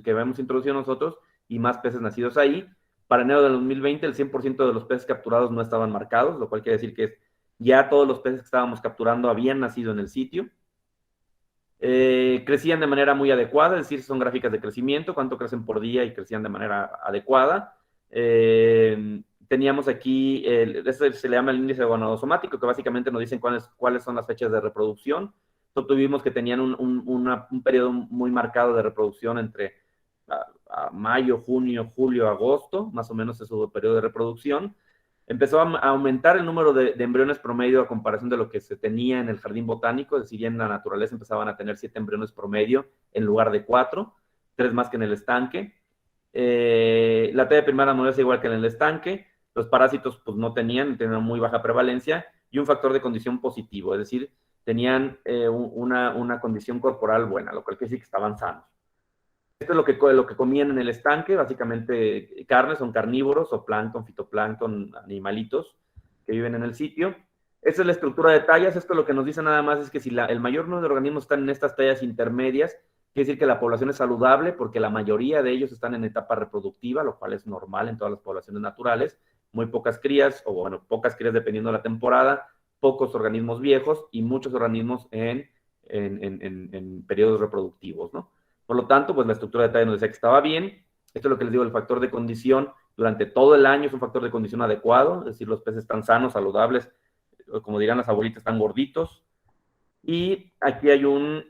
que habíamos introducido nosotros y más peces nacidos ahí. Para enero del 2020, el 100% de los peces capturados no estaban marcados, lo cual quiere decir que ya todos los peces que estábamos capturando habían nacido en el sitio. Crecían de manera muy adecuada, es decir, son gráficas de crecimiento, cuánto crecen por día y crecían de manera adecuada. Teníamos aquí, esto se le llama el índice gonadosomático, que básicamente nos dicen cuáles son las fechas de reproducción. Tuvimos que tenían un periodo muy marcado de reproducción entre a mayo, junio, julio, agosto, más o menos es su periodo de reproducción. Empezó a aumentar el número de embriones promedio a comparación de lo que se tenía en el jardín botánico, es decir, en la naturaleza empezaban a tener 7 embriones promedio en lugar de 4, 3 más que en el estanque. La talla primaria no es igual que en el estanque, los parásitos pues no tenían muy baja prevalencia y un factor de condición positivo, es decir, tenían una condición corporal buena, lo cual quiere decir que estaban sanos. Esto es lo que comían en el estanque, básicamente carnes, son carnívoros o plancton, fitoplancton, animalitos que viven en el sitio. Esta es la estructura de tallas, esto lo que nos dice nada más es que si el mayor número de organismos están en estas tallas intermedias, quiere decir que la población es saludable porque la mayoría de ellos están en etapa reproductiva, lo cual es normal en todas las poblaciones naturales, muy pocas crías, o bueno, pocas crías dependiendo de la temporada, pocos organismos viejos y muchos organismos en periodos reproductivos, ¿no? Por lo tanto, pues la estructura de talla nos decía que estaba bien. Esto es lo que les digo, el factor de condición durante todo el año es un factor de condición adecuado, es decir, los peces están sanos, saludables, como dirán las abuelitas, están gorditos. Y aquí hay un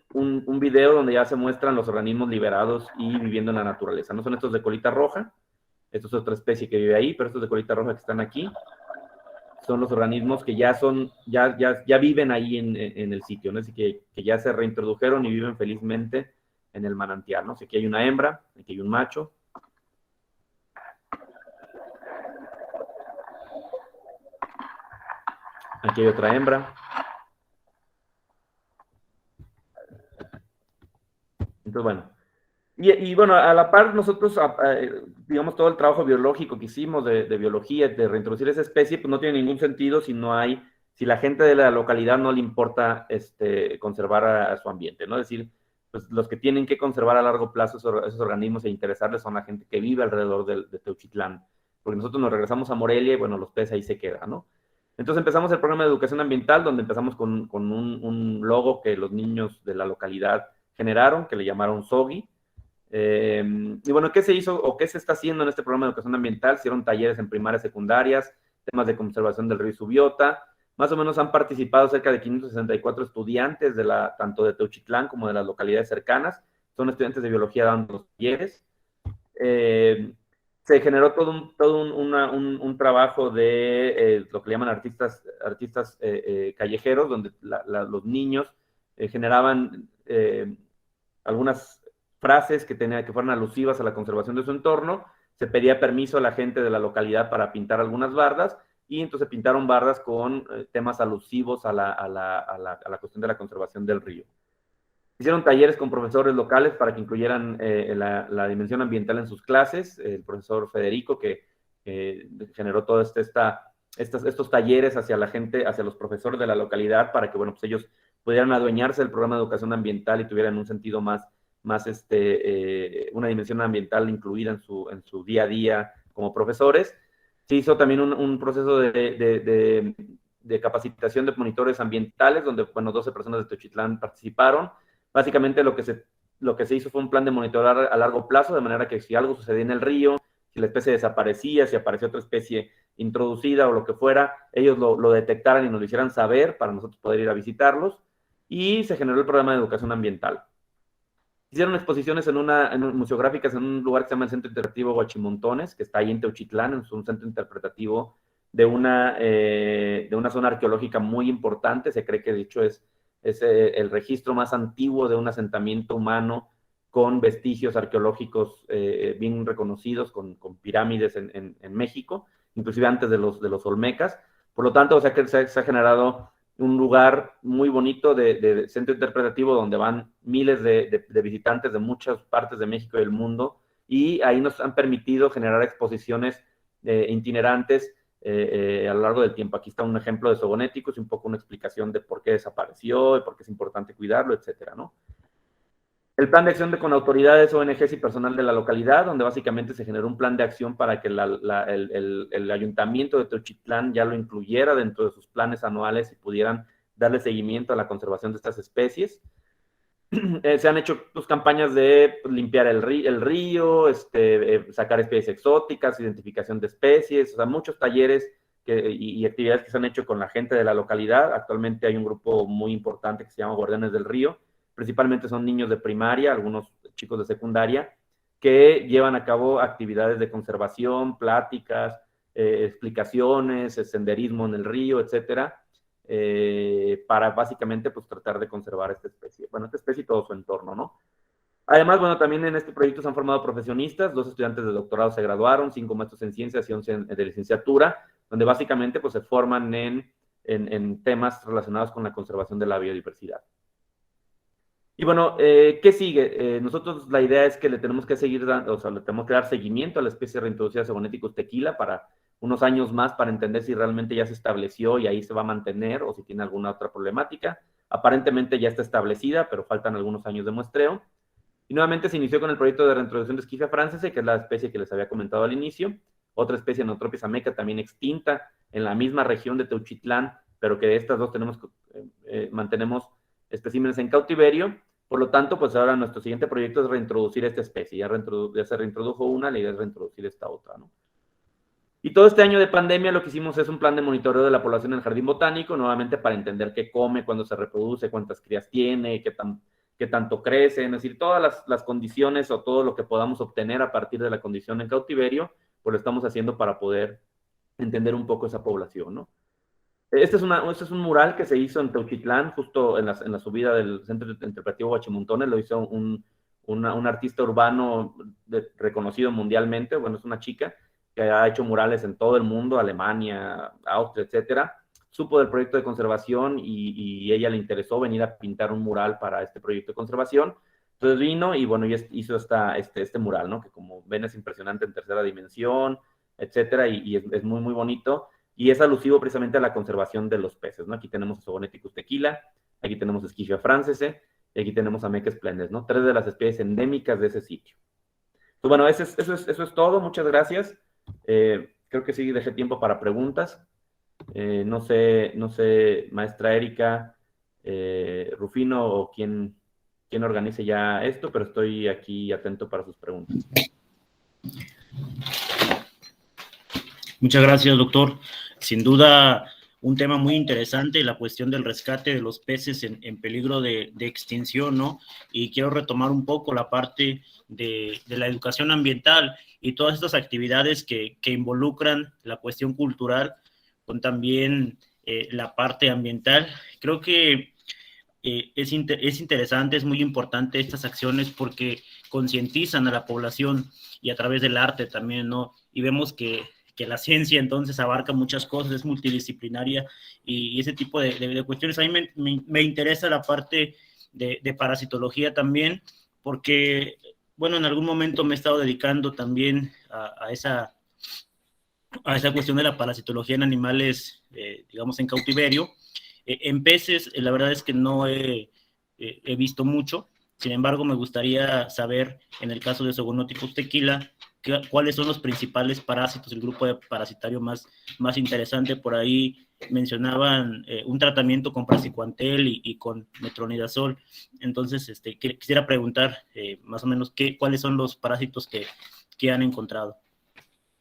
video donde ya se muestran los organismos liberados y viviendo en la naturaleza. No son estos de colita roja, esto es otra especie que vive ahí, pero estos de colita roja que están aquí son los organismos que ya viven ahí en el sitio, ¿no? Así que ya se reintrodujeron y viven felizmente en el manantial, ¿no? Así que aquí hay una hembra, aquí hay un macho. Aquí hay otra hembra. Entonces, bueno. Y bueno, a la par nosotros, digamos, todo el trabajo biológico que hicimos de biología, de reintroducir esa especie, pues no tiene ningún sentido si la gente de la localidad no le importa conservar a su ambiente, ¿no? Es decir, pues los que tienen que conservar a largo plazo esos organismos e interesarles son la gente que vive alrededor de Teuchitlán, porque nosotros nos regresamos a Morelia y bueno, los peces ahí se quedan, ¿no? Entonces empezamos el programa de educación ambiental, donde empezamos con un logo que los niños de la localidad generaron, que le llamaron SOGI. Y bueno, ¿qué se hizo o qué se está haciendo en este programa de educación ambiental? Hicieron talleres en primarias, secundarias, temas de conservación del río Subiota. Más o menos han participado cerca de 564 estudiantes tanto de Teuchitlán como de las localidades cercanas. Son estudiantes de biología dando los talleres. Se generó todo un trabajo de lo que le llaman artistas callejeros, donde los niños generaban algunas frases que fueran alusivas a la conservación de su entorno, se pedía permiso a la gente de la localidad para pintar algunas bardas, y entonces pintaron bardas con temas alusivos a la cuestión de la conservación del río. Hicieron talleres con profesores locales para que incluyeran la dimensión ambiental en sus clases. El profesor Federico, que generó todos estos talleres hacia la gente, hacia los profesores de la localidad, para que, bueno, pues ellos pudieran adueñarse del programa de educación ambiental y tuvieran un sentido más una dimensión ambiental incluida en su día a día como profesores. Se hizo también un proceso de capacitación de monitores ambientales, donde, bueno, 12 personas de Teuchitlán participaron. Básicamente lo que se hizo fue un plan de monitorar a largo plazo, de manera que si algo sucedía en el río, si la especie desaparecía, si aparecía otra especie introducida o lo que fuera, ellos lo detectaran y nos lo hicieran saber para nosotros poder ir a visitarlos. Y se generó el programa de educación ambiental. Hicieron exposiciones museográficas en un lugar que se llama el Centro Interpretativo Huachimontones, que está ahí en Teuchitlán, es un centro interpretativo de una zona arqueológica muy importante. Se cree que, de hecho, es el registro más antiguo de un asentamiento humano con vestigios arqueológicos bien reconocidos, con pirámides en México, inclusive antes de los olmecas. Por lo tanto, o sea que se ha generado un lugar muy bonito de centro interpretativo donde van miles de visitantes de muchas partes de México y del mundo, y ahí nos han permitido generar exposiciones itinerantes a lo largo del tiempo. Aquí está un ejemplo de Zogonéticos y un poco una explicación de por qué desapareció y por qué es importante cuidarlo, etcétera, ¿no? El plan de acción con autoridades, ONGs y personal de la localidad, donde básicamente se generó un plan de acción para que el ayuntamiento de Teuchitlán ya lo incluyera dentro de sus planes anuales y pudieran darle seguimiento a la conservación de estas especies. Se han hecho campañas de limpiar el río, sacar especies exóticas, identificación de especies, o sea, muchos talleres y actividades que se han hecho con la gente de la localidad. Actualmente hay un grupo muy importante que se llama Guardianes del Río. Principalmente son niños de primaria, algunos chicos de secundaria, que llevan a cabo actividades de conservación, pláticas, explicaciones, senderismo en el río, etcétera, para básicamente pues tratar de conservar esta especie y todo su entorno, ¿no? Además, bueno, también en este proyecto se han formado profesionistas, 2 estudiantes de doctorado se graduaron, 5 maestros en ciencias y 11 de licenciatura, donde básicamente pues se forman en temas relacionados con la conservación de la biodiversidad. Y bueno, ¿qué sigue? Nosotros la idea es que le tenemos que seguir dando, o sea, le tenemos que dar seguimiento a la especie reintroducida Zogoneticus tequila para unos años más, para entender si realmente ya se estableció y ahí se va a mantener o si tiene alguna otra problemática. Aparentemente ya está establecida, pero faltan algunos años de muestreo. Y nuevamente se inició con el proyecto de reintroducción de Esquifia francese, que es la especie que les había comentado al inicio. Otra especie, Neotropis ameca, también extinta en la misma región de Teuchitlán, pero que de estas dos mantenemos especímenes en cautiverio. Por lo tanto, pues ahora nuestro siguiente proyecto es reintroducir esta especie. Ya se reintrodujo una, la idea es reintroducir esta otra, ¿no? Y todo este año de pandemia lo que hicimos es un plan de monitoreo de la población en el jardín botánico, nuevamente para entender qué come, cuándo se reproduce, cuántas crías tiene, qué tanto crece, es decir, todas las condiciones o todo lo que podamos obtener a partir de la condición en cautiverio, pues lo estamos haciendo para poder entender un poco esa población, ¿no? Este es un mural que se hizo en Teuchitlán, justo en la subida del Centro Interpretativo Huachimontones. Lo hizo un artista urbano reconocido mundialmente. Bueno, es una chica que ha hecho murales en todo el mundo, Alemania, Austria, etcétera. Supo del proyecto de conservación y ella le interesó venir a pintar un mural para este proyecto de conservación. Entonces vino y bueno, hizo este mural, ¿no? Que como ven es impresionante en tercera dimensión, etcétera, y es muy, muy bonito. Y es alusivo precisamente a la conservación de los peces, ¿no? Aquí tenemos Zogoneticus tequila, aquí tenemos Esquifia francese, y aquí tenemos Ameca splendens, ¿no? 3 de las especies endémicas de ese sitio. Entonces, bueno, eso es todo. Muchas gracias. Creo que sí dejé tiempo para preguntas. No sé, maestra Erika, Rufino o quién organice ya esto, pero estoy aquí atento para sus preguntas. Muchas gracias, doctor. Sin duda, un tema muy interesante, la cuestión del rescate de los peces en peligro de extinción, ¿no? Y quiero retomar un poco la parte de la educación ambiental y todas estas actividades que involucran la cuestión cultural con también la parte ambiental. Creo que es interesante, es muy importante estas acciones porque concientizan a la población y a través del arte también, ¿no? Y vemos que la ciencia entonces abarca muchas cosas, es multidisciplinaria y ese tipo de cuestiones. A mí me interesa la parte de parasitología también, porque, bueno, en algún momento me he estado dedicando también a esa cuestión de la parasitología en animales, digamos, en cautiverio. En peces, la verdad es que no he visto mucho. Sin embargo, me gustaría saber, en el caso de Zoonotipus tequila, cuáles son los principales parásitos, el grupo de parasitario más interesante. Por ahí mencionaban un tratamiento con praziquantel y con metronidazol. Entonces, quisiera preguntar más o menos cuáles son los parásitos que han encontrado.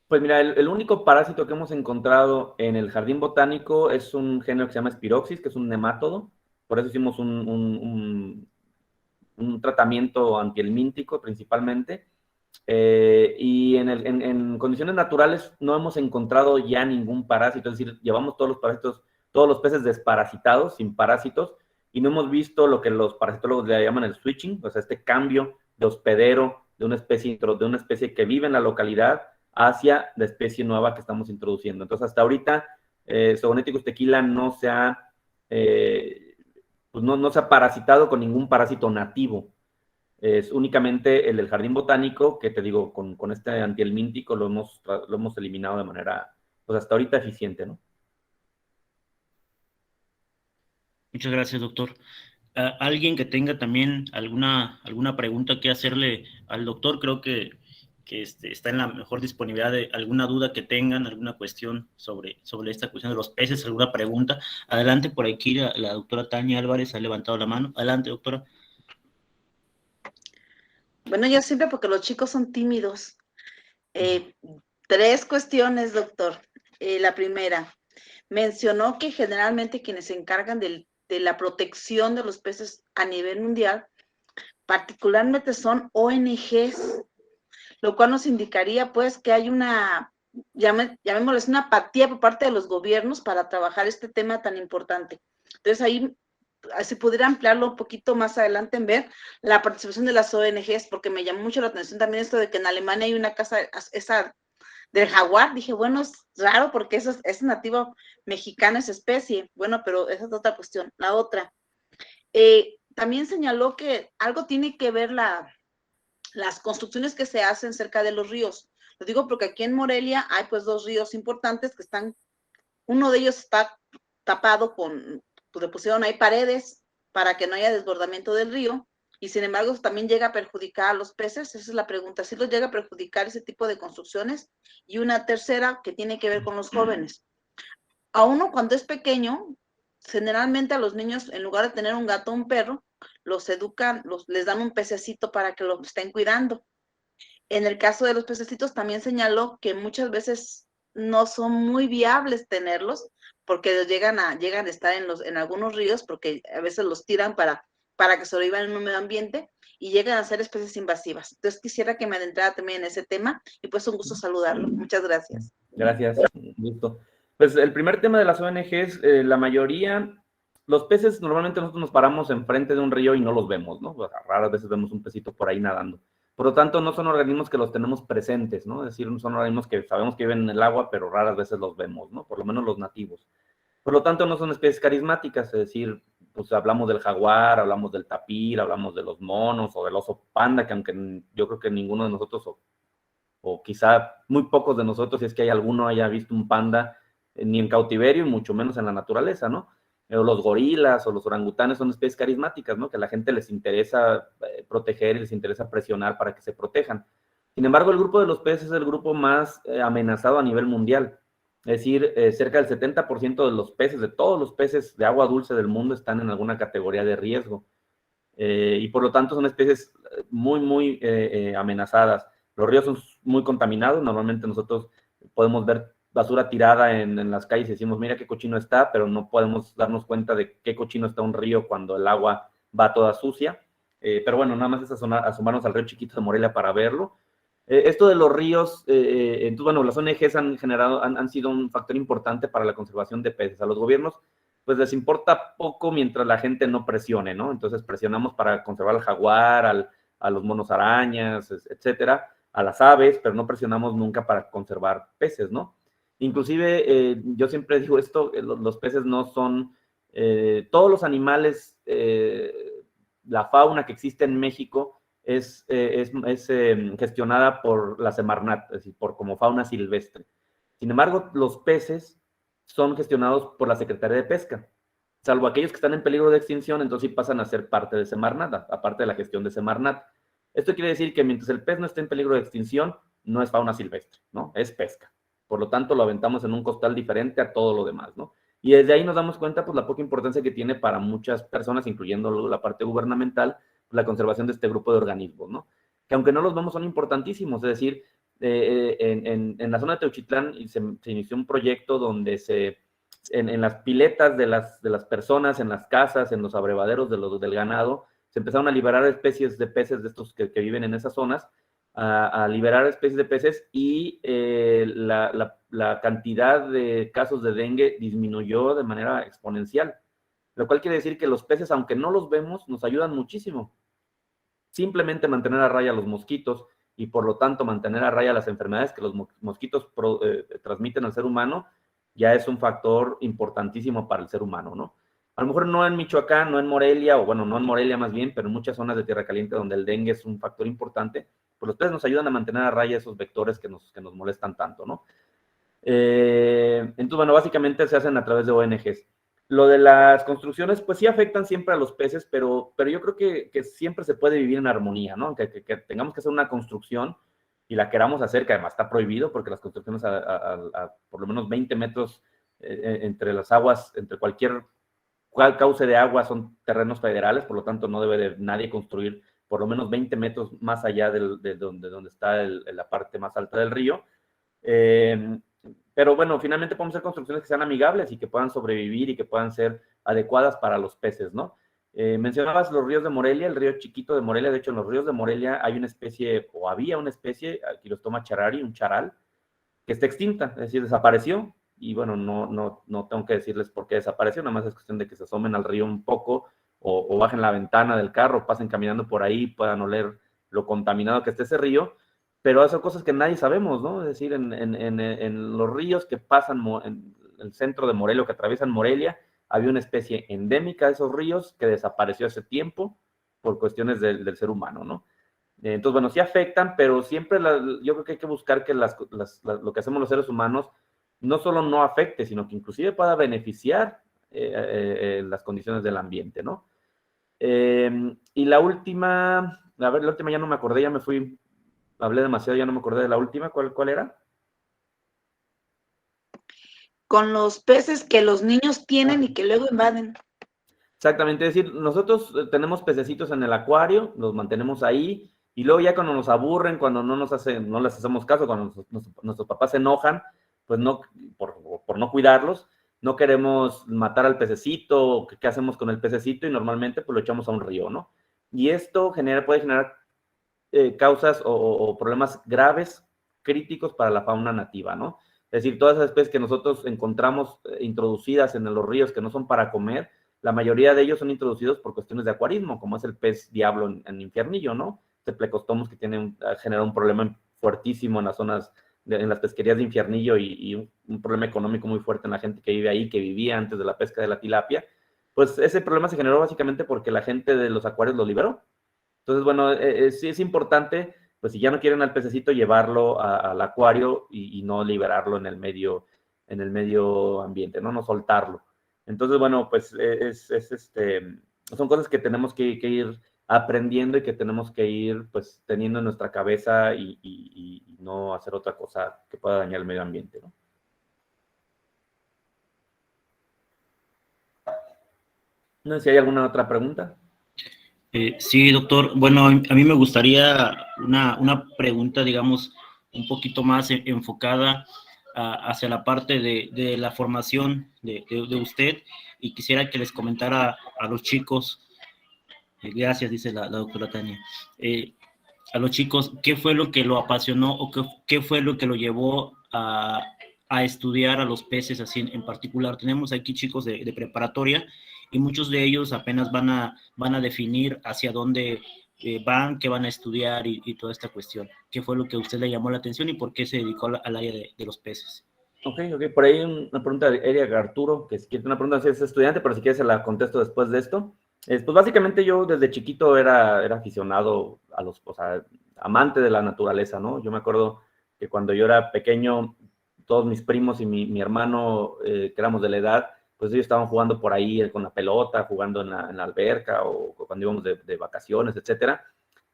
Pues mira, el único parásito que hemos encontrado en el jardín botánico es un género que se llama Spiroxis, que es un nemátodo. Por eso hicimos un tratamiento antihelmíntico principalmente. Y en condiciones naturales no hemos encontrado ya ningún parásito, es decir, llevamos todos los parásitos, todos los peces desparasitados, sin parásitos, y no hemos visto lo que los parasitólogos le llaman el switching, o sea, este cambio de hospedero de una especie que vive en la localidad hacia la especie nueva que estamos introduciendo. Entonces, hasta ahorita, Zoonotipus tequila no se ha parasitado con ningún parásito nativo. Es únicamente el del jardín botánico, que te digo, con este antihelmíntico lo hemos eliminado de manera, pues hasta ahorita eficiente, ¿no? Muchas gracias, doctor. ¿Alguien que tenga también alguna pregunta que hacerle al doctor? Creo que está en la mejor disponibilidad de alguna duda que tengan, alguna cuestión sobre esta cuestión de los peces, alguna pregunta. Adelante, por aquí la doctora Tania Álvarez ha levantado la mano. Adelante, doctora. Bueno, yo siempre, porque los chicos son tímidos. 3 cuestiones, doctor. La primera, mencionó que generalmente quienes se encargan de la protección de los peces a nivel mundial, particularmente son ONGs, lo cual nos indicaría pues que hay llamémoslo, una apatía por parte de los gobiernos para trabajar este tema tan importante. Entonces ahí, si pudiera ampliarlo un poquito más adelante en ver la participación de las ONGs, porque me llamó mucho la atención también esto de que en Alemania hay una casa, esa del jaguar. Dije, bueno, es raro porque es nativo mexicano esa especie. Bueno, pero esa es otra cuestión. La otra, también señaló que algo tiene que ver las construcciones que se hacen cerca de los ríos. Lo digo porque aquí en Morelia hay pues 2 ríos importantes que están, uno de ellos está tapado pues le pusieron ahí paredes para que no haya desbordamiento del río, y sin embargo también llega a perjudicar a los peces. Esa es la pregunta, ¿sí los llega a perjudicar ese tipo de construcciones? Y una tercera que tiene que ver con los jóvenes. A uno cuando es pequeño, generalmente a los niños, en lugar de tener un gato o un perro, los educan, les dan un pececito para que lo estén cuidando. En el caso de los pececitos también señaló que muchas veces no son muy viables tenerlos, porque llegan a estar en algunos ríos, porque a veces los tiran para que sobrevivan en un medio ambiente y llegan a ser especies invasivas. Entonces quisiera que me adentrara también en ese tema, y pues un gusto saludarlo. Muchas gracias. Gracias, un gusto. Pues el primer tema de las ONGs, la mayoría, los peces normalmente nosotros nos paramos enfrente de un río y no los vemos, ¿no? O sea, raras veces vemos un pecito por ahí nadando. Por lo tanto, no son organismos que los tenemos presentes, ¿no? Es decir, son organismos que sabemos que viven en el agua, pero raras veces los vemos, ¿no? Por lo menos los nativos. Por lo tanto, no son especies carismáticas, es decir, pues hablamos del jaguar, hablamos del tapir, hablamos de los monos o del oso panda, que aunque yo creo que ninguno de nosotros, o quizá muy pocos de nosotros, si es que hay alguno, haya visto un panda, ni en cautiverio, y mucho menos en la naturaleza, ¿no? Los gorilas o los orangutanes son especies carismáticas, ¿no? Que a la gente les interesa proteger y les interesa presionar para que se protejan. Sin embargo, el grupo de los peces es el grupo más amenazado a nivel mundial. Es decir, cerca del 70% de los peces, de todos los peces de agua dulce del mundo, están en alguna categoría de riesgo. Y por lo tanto son especies muy, muy amenazadas. Los ríos son muy contaminados. Normalmente nosotros podemos ver basura tirada en las calles y decimos, mira qué cochino está, pero no podemos darnos cuenta de qué cochino está un río cuando el agua va toda sucia. Pero bueno, nada más es asomarnos al río chiquito de Morelia para verlo. Esto de los ríos, entonces, bueno, las ONGs han sido un factor importante para la conservación de peces. A los gobiernos pues les importa poco mientras la gente no presione, ¿no? Entonces presionamos para conservar al jaguar, a los monos arañas, etcétera, a las aves, pero no presionamos nunca para conservar peces, ¿no? Inclusive, yo siempre digo esto, los peces no son, todos los animales, la fauna que existe en México es gestionada por la Semarnat, es decir, como fauna silvestre. Sin embargo, los peces son gestionados por la Secretaría de Pesca, salvo aquellos que están en peligro de extinción, entonces sí pasan a ser parte de Semarnat, aparte de la gestión de Semarnat. Esto quiere decir que mientras el pez no esté en peligro de extinción, no es fauna silvestre, ¿no? Es pesca. Por lo tanto, lo aventamos en un costal diferente a todo lo demás, ¿no? Y desde ahí nos damos cuenta, pues, la poca importancia que tiene para muchas personas, incluyendo la parte gubernamental, la conservación de este grupo de organismos, ¿no? Que aunque no los vemos, son importantísimos. Es decir, en la zona de Teuchitlán se inició un proyecto donde en las piletas de las personas, en las casas, en los abrevaderos del ganado, se empezaron a liberar especies de peces de estos que viven en esas zonas, a liberar especies de peces, y la cantidad de casos de dengue disminuyó de manera exponencial, lo cual quiere decir que los peces, aunque no los vemos, nos ayudan muchísimo. Simplemente mantener a raya los mosquitos y por lo tanto mantener a raya las enfermedades que los mosquitos transmiten al ser humano, ya es un factor importantísimo para el ser humano, ¿no? A lo mejor no en Michoacán, no en Morelia, o bueno, no en Morelia más bien, pero en muchas zonas de Tierra Caliente donde el dengue es un factor importante, pues los peces nos ayudan a mantener a raya esos vectores que nos molestan tanto, ¿no? Entonces, bueno, básicamente se hacen a través de ONGs. Lo de las construcciones, pues sí afectan siempre a los peces, pero yo creo que siempre se puede vivir en armonía, ¿no? Aunque que tengamos que hacer una construcción y la queramos hacer, que además está prohibido, porque las construcciones a por lo menos 20 metros entre las aguas, entre cualquier cauce de agua, son terrenos federales, por lo tanto no debe de nadie construir por lo menos 20 metros más allá de donde está la parte más alta del río. Pero bueno, finalmente podemos hacer construcciones que sean amigables y que puedan sobrevivir y que puedan ser adecuadas para los peces, ¿no? Mencionabas los ríos de Morelia, el río chiquito de Morelia. De hecho, en los ríos de Morelia hay una especie, o había una especie, Quilostoma charari, un charal, que está extinta, es decir, desapareció. Y bueno, no tengo que decirles por qué desapareció, nada más es cuestión de que se asomen al río un poco o bajen la ventana del carro, pasen caminando por ahí, puedan oler lo contaminado que esté ese río. Pero son cosas que nadie sabemos, ¿no? Es decir, en los ríos que pasan en el centro de Morelia, que atraviesan Morelia, había una especie endémica de esos ríos que desapareció hace tiempo por cuestiones del ser humano, ¿no? Entonces, bueno, sí afectan, pero siempre yo creo que hay que buscar que lo que hacemos los seres humanos no solo no afecte, sino que inclusive pueda beneficiar las condiciones del ambiente, ¿no? Y la última ya no me acordé, ya me fui, hablé demasiado, ya no me acordé de la última. ¿Cuál era? Con los peces que los niños tienen y que luego invaden. Exactamente, es decir, nosotros tenemos pececitos en el acuario, los mantenemos ahí, y luego ya cuando nos aburren, cuando no les hacemos caso, cuando nuestros papás se enojan, pues por no cuidarlos, no queremos matar al pececito. ¿Qué hacemos con el pececito? Y normalmente pues lo echamos a un río, ¿no? Y esto puede generar causas o problemas graves, críticos para la fauna nativa, ¿no? Es decir, todas esas especies que nosotros encontramos introducidas en los ríos que no son para comer, la mayoría de ellos son introducidos por cuestiones de acuarismo, como es el pez diablo en Infiernillo, ¿no? Este Plecostomus que ha generado un problema fuertísimo en las zonas, en las pesquerías de Infiernillo, y un problema económico muy fuerte en la gente que vive ahí, que vivía antes de la pesca de la tilapia. Pues ese problema se generó básicamente porque la gente de los acuarios lo liberó. Entonces, bueno, sí es importante, pues si ya no quieren al pececito, llevarlo al acuario y no liberarlo en el medio ambiente, ¿no? Soltarlo. Entonces, bueno, pues son cosas que tenemos que ir aprendiendo y que tenemos que ir, pues, teniendo en nuestra cabeza y no hacer otra cosa que pueda dañar el medio ambiente, ¿no? No sé si hay alguna otra pregunta. Sí, doctor. Bueno, a mí me gustaría una pregunta, digamos, un poquito más enfocada hacia la parte de la formación de usted, y quisiera que les comentara a los chicos, gracias, dice la doctora Tania, a los chicos, ¿qué fue lo que lo apasionó o qué fue lo que lo llevó a a estudiar a los peces así en particular. Tenemos aquí chicos de preparatoria y muchos de ellos apenas van a definir hacia dónde van, qué van a estudiar y toda esta cuestión. ¿Qué fue lo que a usted le llamó la atención y por qué se dedicó al área de los peces? Ok, por ahí una pregunta de Eric Arturo, que si quiere una pregunta, si es estudiante, pero si quieres se la contesto después de esto. Pues básicamente yo desde chiquito era aficionado o sea, amante de la naturaleza, ¿no? Yo me acuerdo que cuando yo era pequeño, todos mis primos y mi hermano, que éramos de la edad, pues ellos estaban jugando por ahí con la pelota, jugando en la alberca o cuando íbamos de vacaciones, etcétera.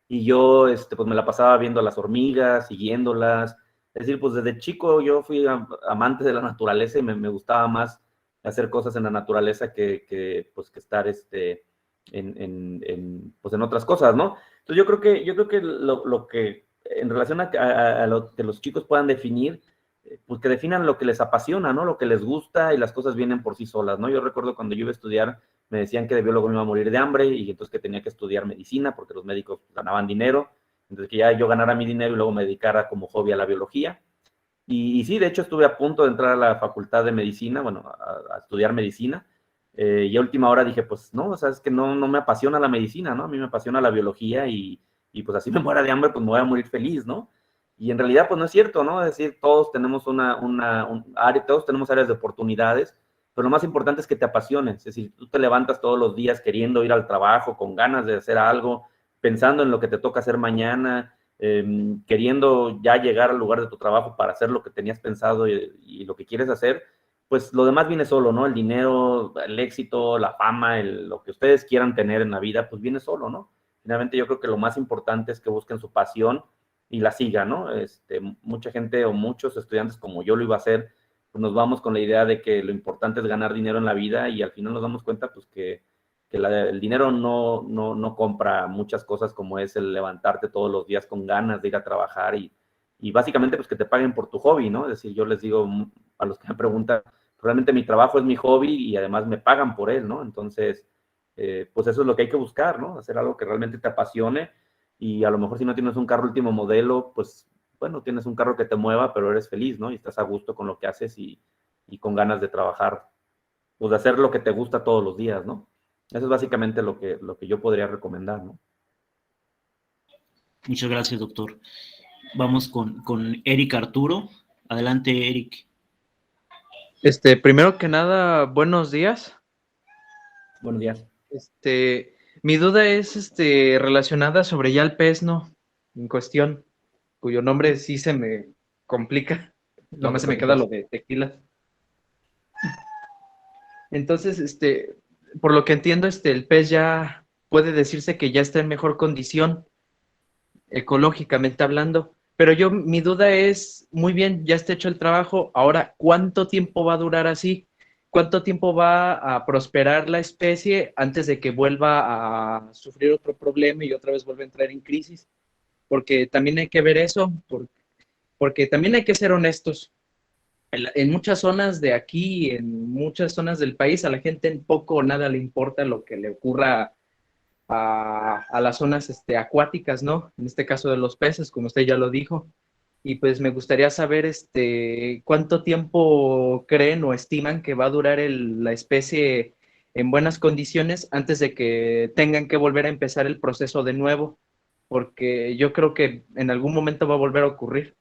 Y yo, pues me la pasaba viendo a las hormigas, siguiéndolas. Es decir, pues desde chico yo fui amante de la naturaleza y me gustaba más hacer cosas en la naturaleza que estar pues en otras cosas, ¿no? Entonces yo creo que lo que en relación a lo que los chicos puedan definir, pues que definan lo que les apasiona, ¿no? Lo que les gusta y las cosas vienen por sí solas, ¿no? Yo recuerdo cuando yo iba a estudiar, me decían que de biólogo me iba a morir de hambre y entonces que tenía que estudiar medicina porque los médicos ganaban dinero, entonces que ya yo ganara mi dinero y luego me dedicara como hobby a la biología. Y sí, de hecho estuve a punto de entrar a la facultad de medicina, bueno, a estudiar medicina, y a última hora dije, pues no, o sea, es que no me apasiona la medicina, ¿no? A mí me apasiona la biología y pues así me muera de hambre, pues me voy a morir feliz, ¿no? Y en realidad, pues no es cierto, ¿no? Es decir, todos tenemos todos tenemos áreas de oportunidades, pero lo más importante es que te apasiones. Es decir, tú te levantas todos los días queriendo ir al trabajo, con ganas de hacer algo, pensando en lo que te toca hacer mañana, queriendo ya llegar al lugar de tu trabajo para hacer lo que tenías pensado y lo que quieres hacer, pues lo demás viene solo, ¿no? El dinero, el éxito, la fama, lo que ustedes quieran tener en la vida, pues viene solo, ¿no? Finalmente yo creo que lo más importante es que busquen su pasión y la sigan, ¿no? Mucha gente o muchos estudiantes como yo lo iba a hacer, pues nos vamos con la idea de que lo importante es ganar dinero en la vida y al final nos damos cuenta pues que el dinero no compra muchas cosas como es el levantarte todos los días con ganas de ir a trabajar y básicamente pues que te paguen por tu hobby, ¿no? Es decir, yo les digo a los que me preguntan, realmente mi trabajo es mi hobby y además me pagan por él, ¿no? Entonces, pues eso es lo que hay que buscar, ¿no? Hacer algo que realmente te apasione y a lo mejor si no tienes un carro último modelo, pues bueno, tienes un carro que te mueva, pero eres feliz, ¿no? Y estás a gusto con lo que haces y con ganas de trabajar, pues de hacer lo que te gusta todos los días, ¿no? Eso es básicamente lo que yo podría recomendar, ¿no? Muchas gracias, doctor. Vamos con Eric Arturo. Adelante, Eric. Primero que nada, buenos días. Buenos días. Mi duda es relacionada sobre ya el pez, ¿no? En cuestión, cuyo nombre sí se me complica. Nomás se me queda lo de tequila. Entonces, por lo que entiendo, el pez ya puede decirse que ya está en mejor condición, ecológicamente hablando. Pero mi duda es, muy bien, ya está hecho el trabajo, ahora, ¿cuánto tiempo va a durar así? ¿Cuánto tiempo va a prosperar la especie antes de que vuelva a sufrir otro problema y otra vez vuelva a entrar en crisis? Porque también hay que ver eso, porque también hay que ser honestos. En muchas zonas de aquí, en muchas zonas del país, a la gente en poco o nada le importa lo que le ocurra a las zonas acuáticas, ¿no? En este caso de los peces, como usted ya lo dijo. Y pues me gustaría saber cuánto tiempo creen o estiman que va a durar la especie en buenas condiciones antes de que tengan que volver a empezar el proceso de nuevo, porque yo creo que en algún momento va a volver a ocurrir.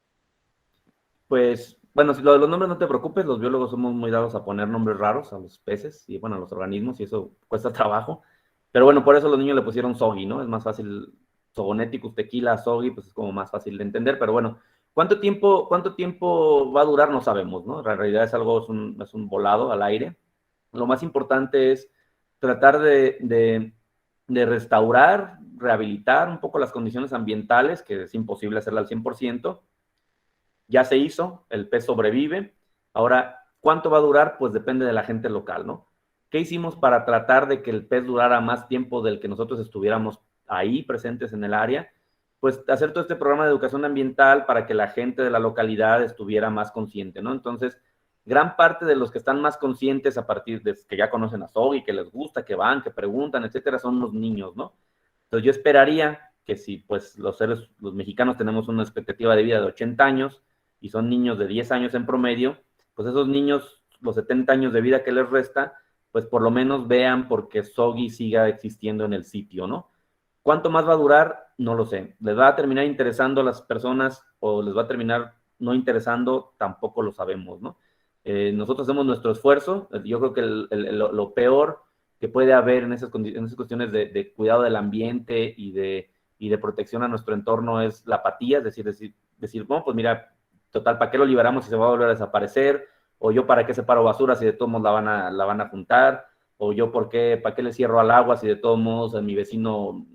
Pues, bueno, si lo de los nombres no te preocupes, los biólogos somos muy dados a poner nombres raros a los peces y, bueno, a los organismos y eso cuesta trabajo. Pero bueno, por eso los niños le pusieron Soggy, ¿no? Es más fácil, Sogoneticus, tequila, Soggy, pues es como más fácil de entender, pero bueno, ¿cuánto tiempo va a durar? No sabemos, ¿no? En realidad es un volado al aire. Lo más importante es tratar de restaurar, rehabilitar un poco las condiciones ambientales, que es imposible hacerla al 100%. Ya se hizo, el pez sobrevive. Ahora, ¿cuánto va a durar? Pues depende de la gente local, ¿no? ¿Qué hicimos para tratar de que el pez durara más tiempo del que nosotros estuviéramos ahí presentes en el área? Pues hacer todo este programa de educación ambiental para que la gente de la localidad estuviera más consciente, ¿no? Entonces, gran parte de los que están más conscientes a partir de que ya conocen a Soggy, que les gusta, que van, que preguntan, etcétera, son los niños, ¿no? Entonces yo esperaría que si pues los mexicanos tenemos una expectativa de vida de 80 años y son niños de 10 años en promedio, pues esos niños, los 70 años de vida que les resta, pues por lo menos vean por qué Soggy siga existiendo en el sitio, ¿no? ¿Cuánto más va a durar? No lo sé. ¿Les va a terminar interesando a las personas o les va a terminar no interesando? Tampoco lo sabemos, ¿no? Nosotros hacemos nuestro esfuerzo. Yo creo que lo peor que puede haber en esas cuestiones de cuidado del ambiente y de protección a nuestro entorno es la apatía, es decir, bueno, pues mira, total, ¿para qué lo liberamos si se va a volver a desaparecer? O yo, ¿para qué separo basura si de todos modos la van a juntar? O yo, ¿para qué le cierro al agua si de todos modos mi vecino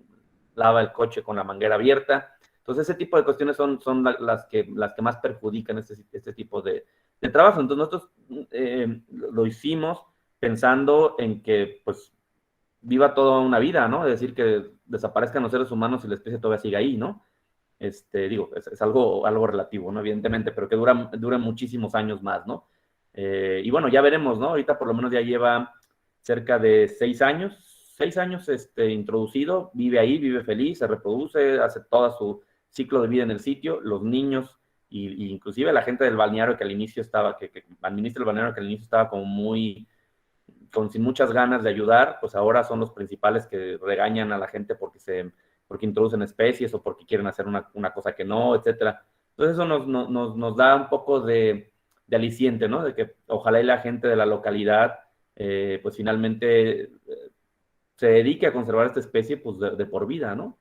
lava el coche con la manguera abierta? Entonces, ese tipo de cuestiones son las que más perjudican este tipo de trabajo. Entonces, nosotros lo hicimos pensando en que, pues, viva toda una vida, ¿no? Es decir, que desaparezcan los seres humanos y la especie todavía siga ahí, ¿no? Digo, es algo relativo, ¿no? Evidentemente, pero que dura muchísimos años más, ¿no? Y bueno, ya veremos, ¿no? Ahorita por lo menos ya lleva cerca de 6 años introducido, vive ahí, vive feliz, se reproduce, hace todo su ciclo de vida en el sitio. Los niños y inclusive la gente del balneario que al inicio estaba, que administra el balneario que al inicio estaba como sin muchas ganas de ayudar, pues ahora son los principales que regañan a la gente porque introducen especies o porque quieren hacer una cosa que no, etcétera. Entonces eso nos da un poco de aliciente, ¿no? De que ojalá y la gente de la localidad, pues finalmente se dedique a conservar esta especie, pues de por vida, ¿no?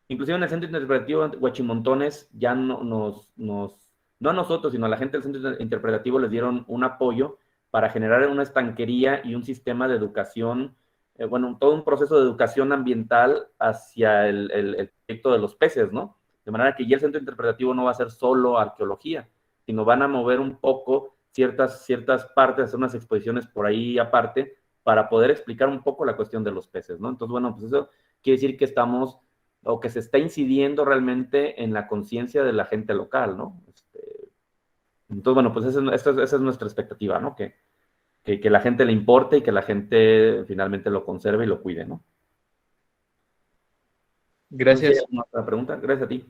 Inclusive en el Centro Interpretativo Huachimontones ya no a nosotros, sino a la gente del Centro Interpretativo les dieron un apoyo para generar una estanquería y un sistema de educación, todo un proceso de educación ambiental hacia el proyecto de los peces, ¿no? De manera que ya el Centro Interpretativo no va a ser solo arqueología, sino van a mover un poco ciertas partes, hacer unas exposiciones por ahí aparte, para poder explicar un poco la cuestión de los peces, ¿no? Entonces, bueno, pues eso quiere decir que se está incidiendo realmente en la conciencia de la gente local, ¿no? Entonces, bueno, pues esa es nuestra expectativa, ¿no? Que la gente le importe y que la gente finalmente lo conserve y lo cuide, ¿no? Gracias. ¿Una otra pregunta? Gracias a ti.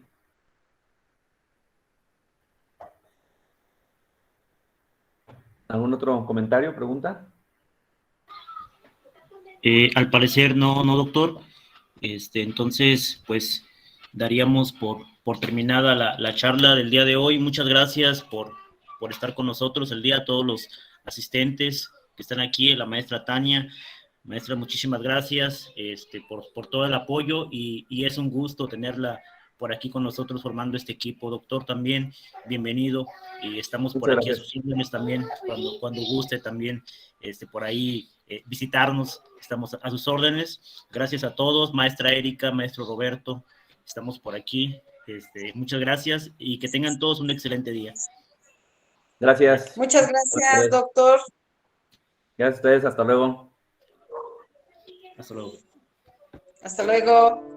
¿Algún otro comentario, pregunta? Al parecer no, doctor. Entonces, pues daríamos por terminada la charla del día de hoy. Muchas gracias por estar con nosotros el día, a todos los asistentes que están aquí, la maestra Tania. Maestra, muchísimas gracias por todo el apoyo y es un gusto tenerla por aquí con nosotros formando este equipo. Doctor, también, bienvenido. Y estamos por aquí a sus órdenes también, cuando guste también por ahí visitarnos. Estamos a sus órdenes. Gracias a todos, maestra Erika, maestro Roberto, estamos por aquí. Muchas gracias y que tengan todos un excelente día. Gracias. Muchas gracias, doctor. Gracias a ustedes, hasta luego. Hasta luego. Hasta luego.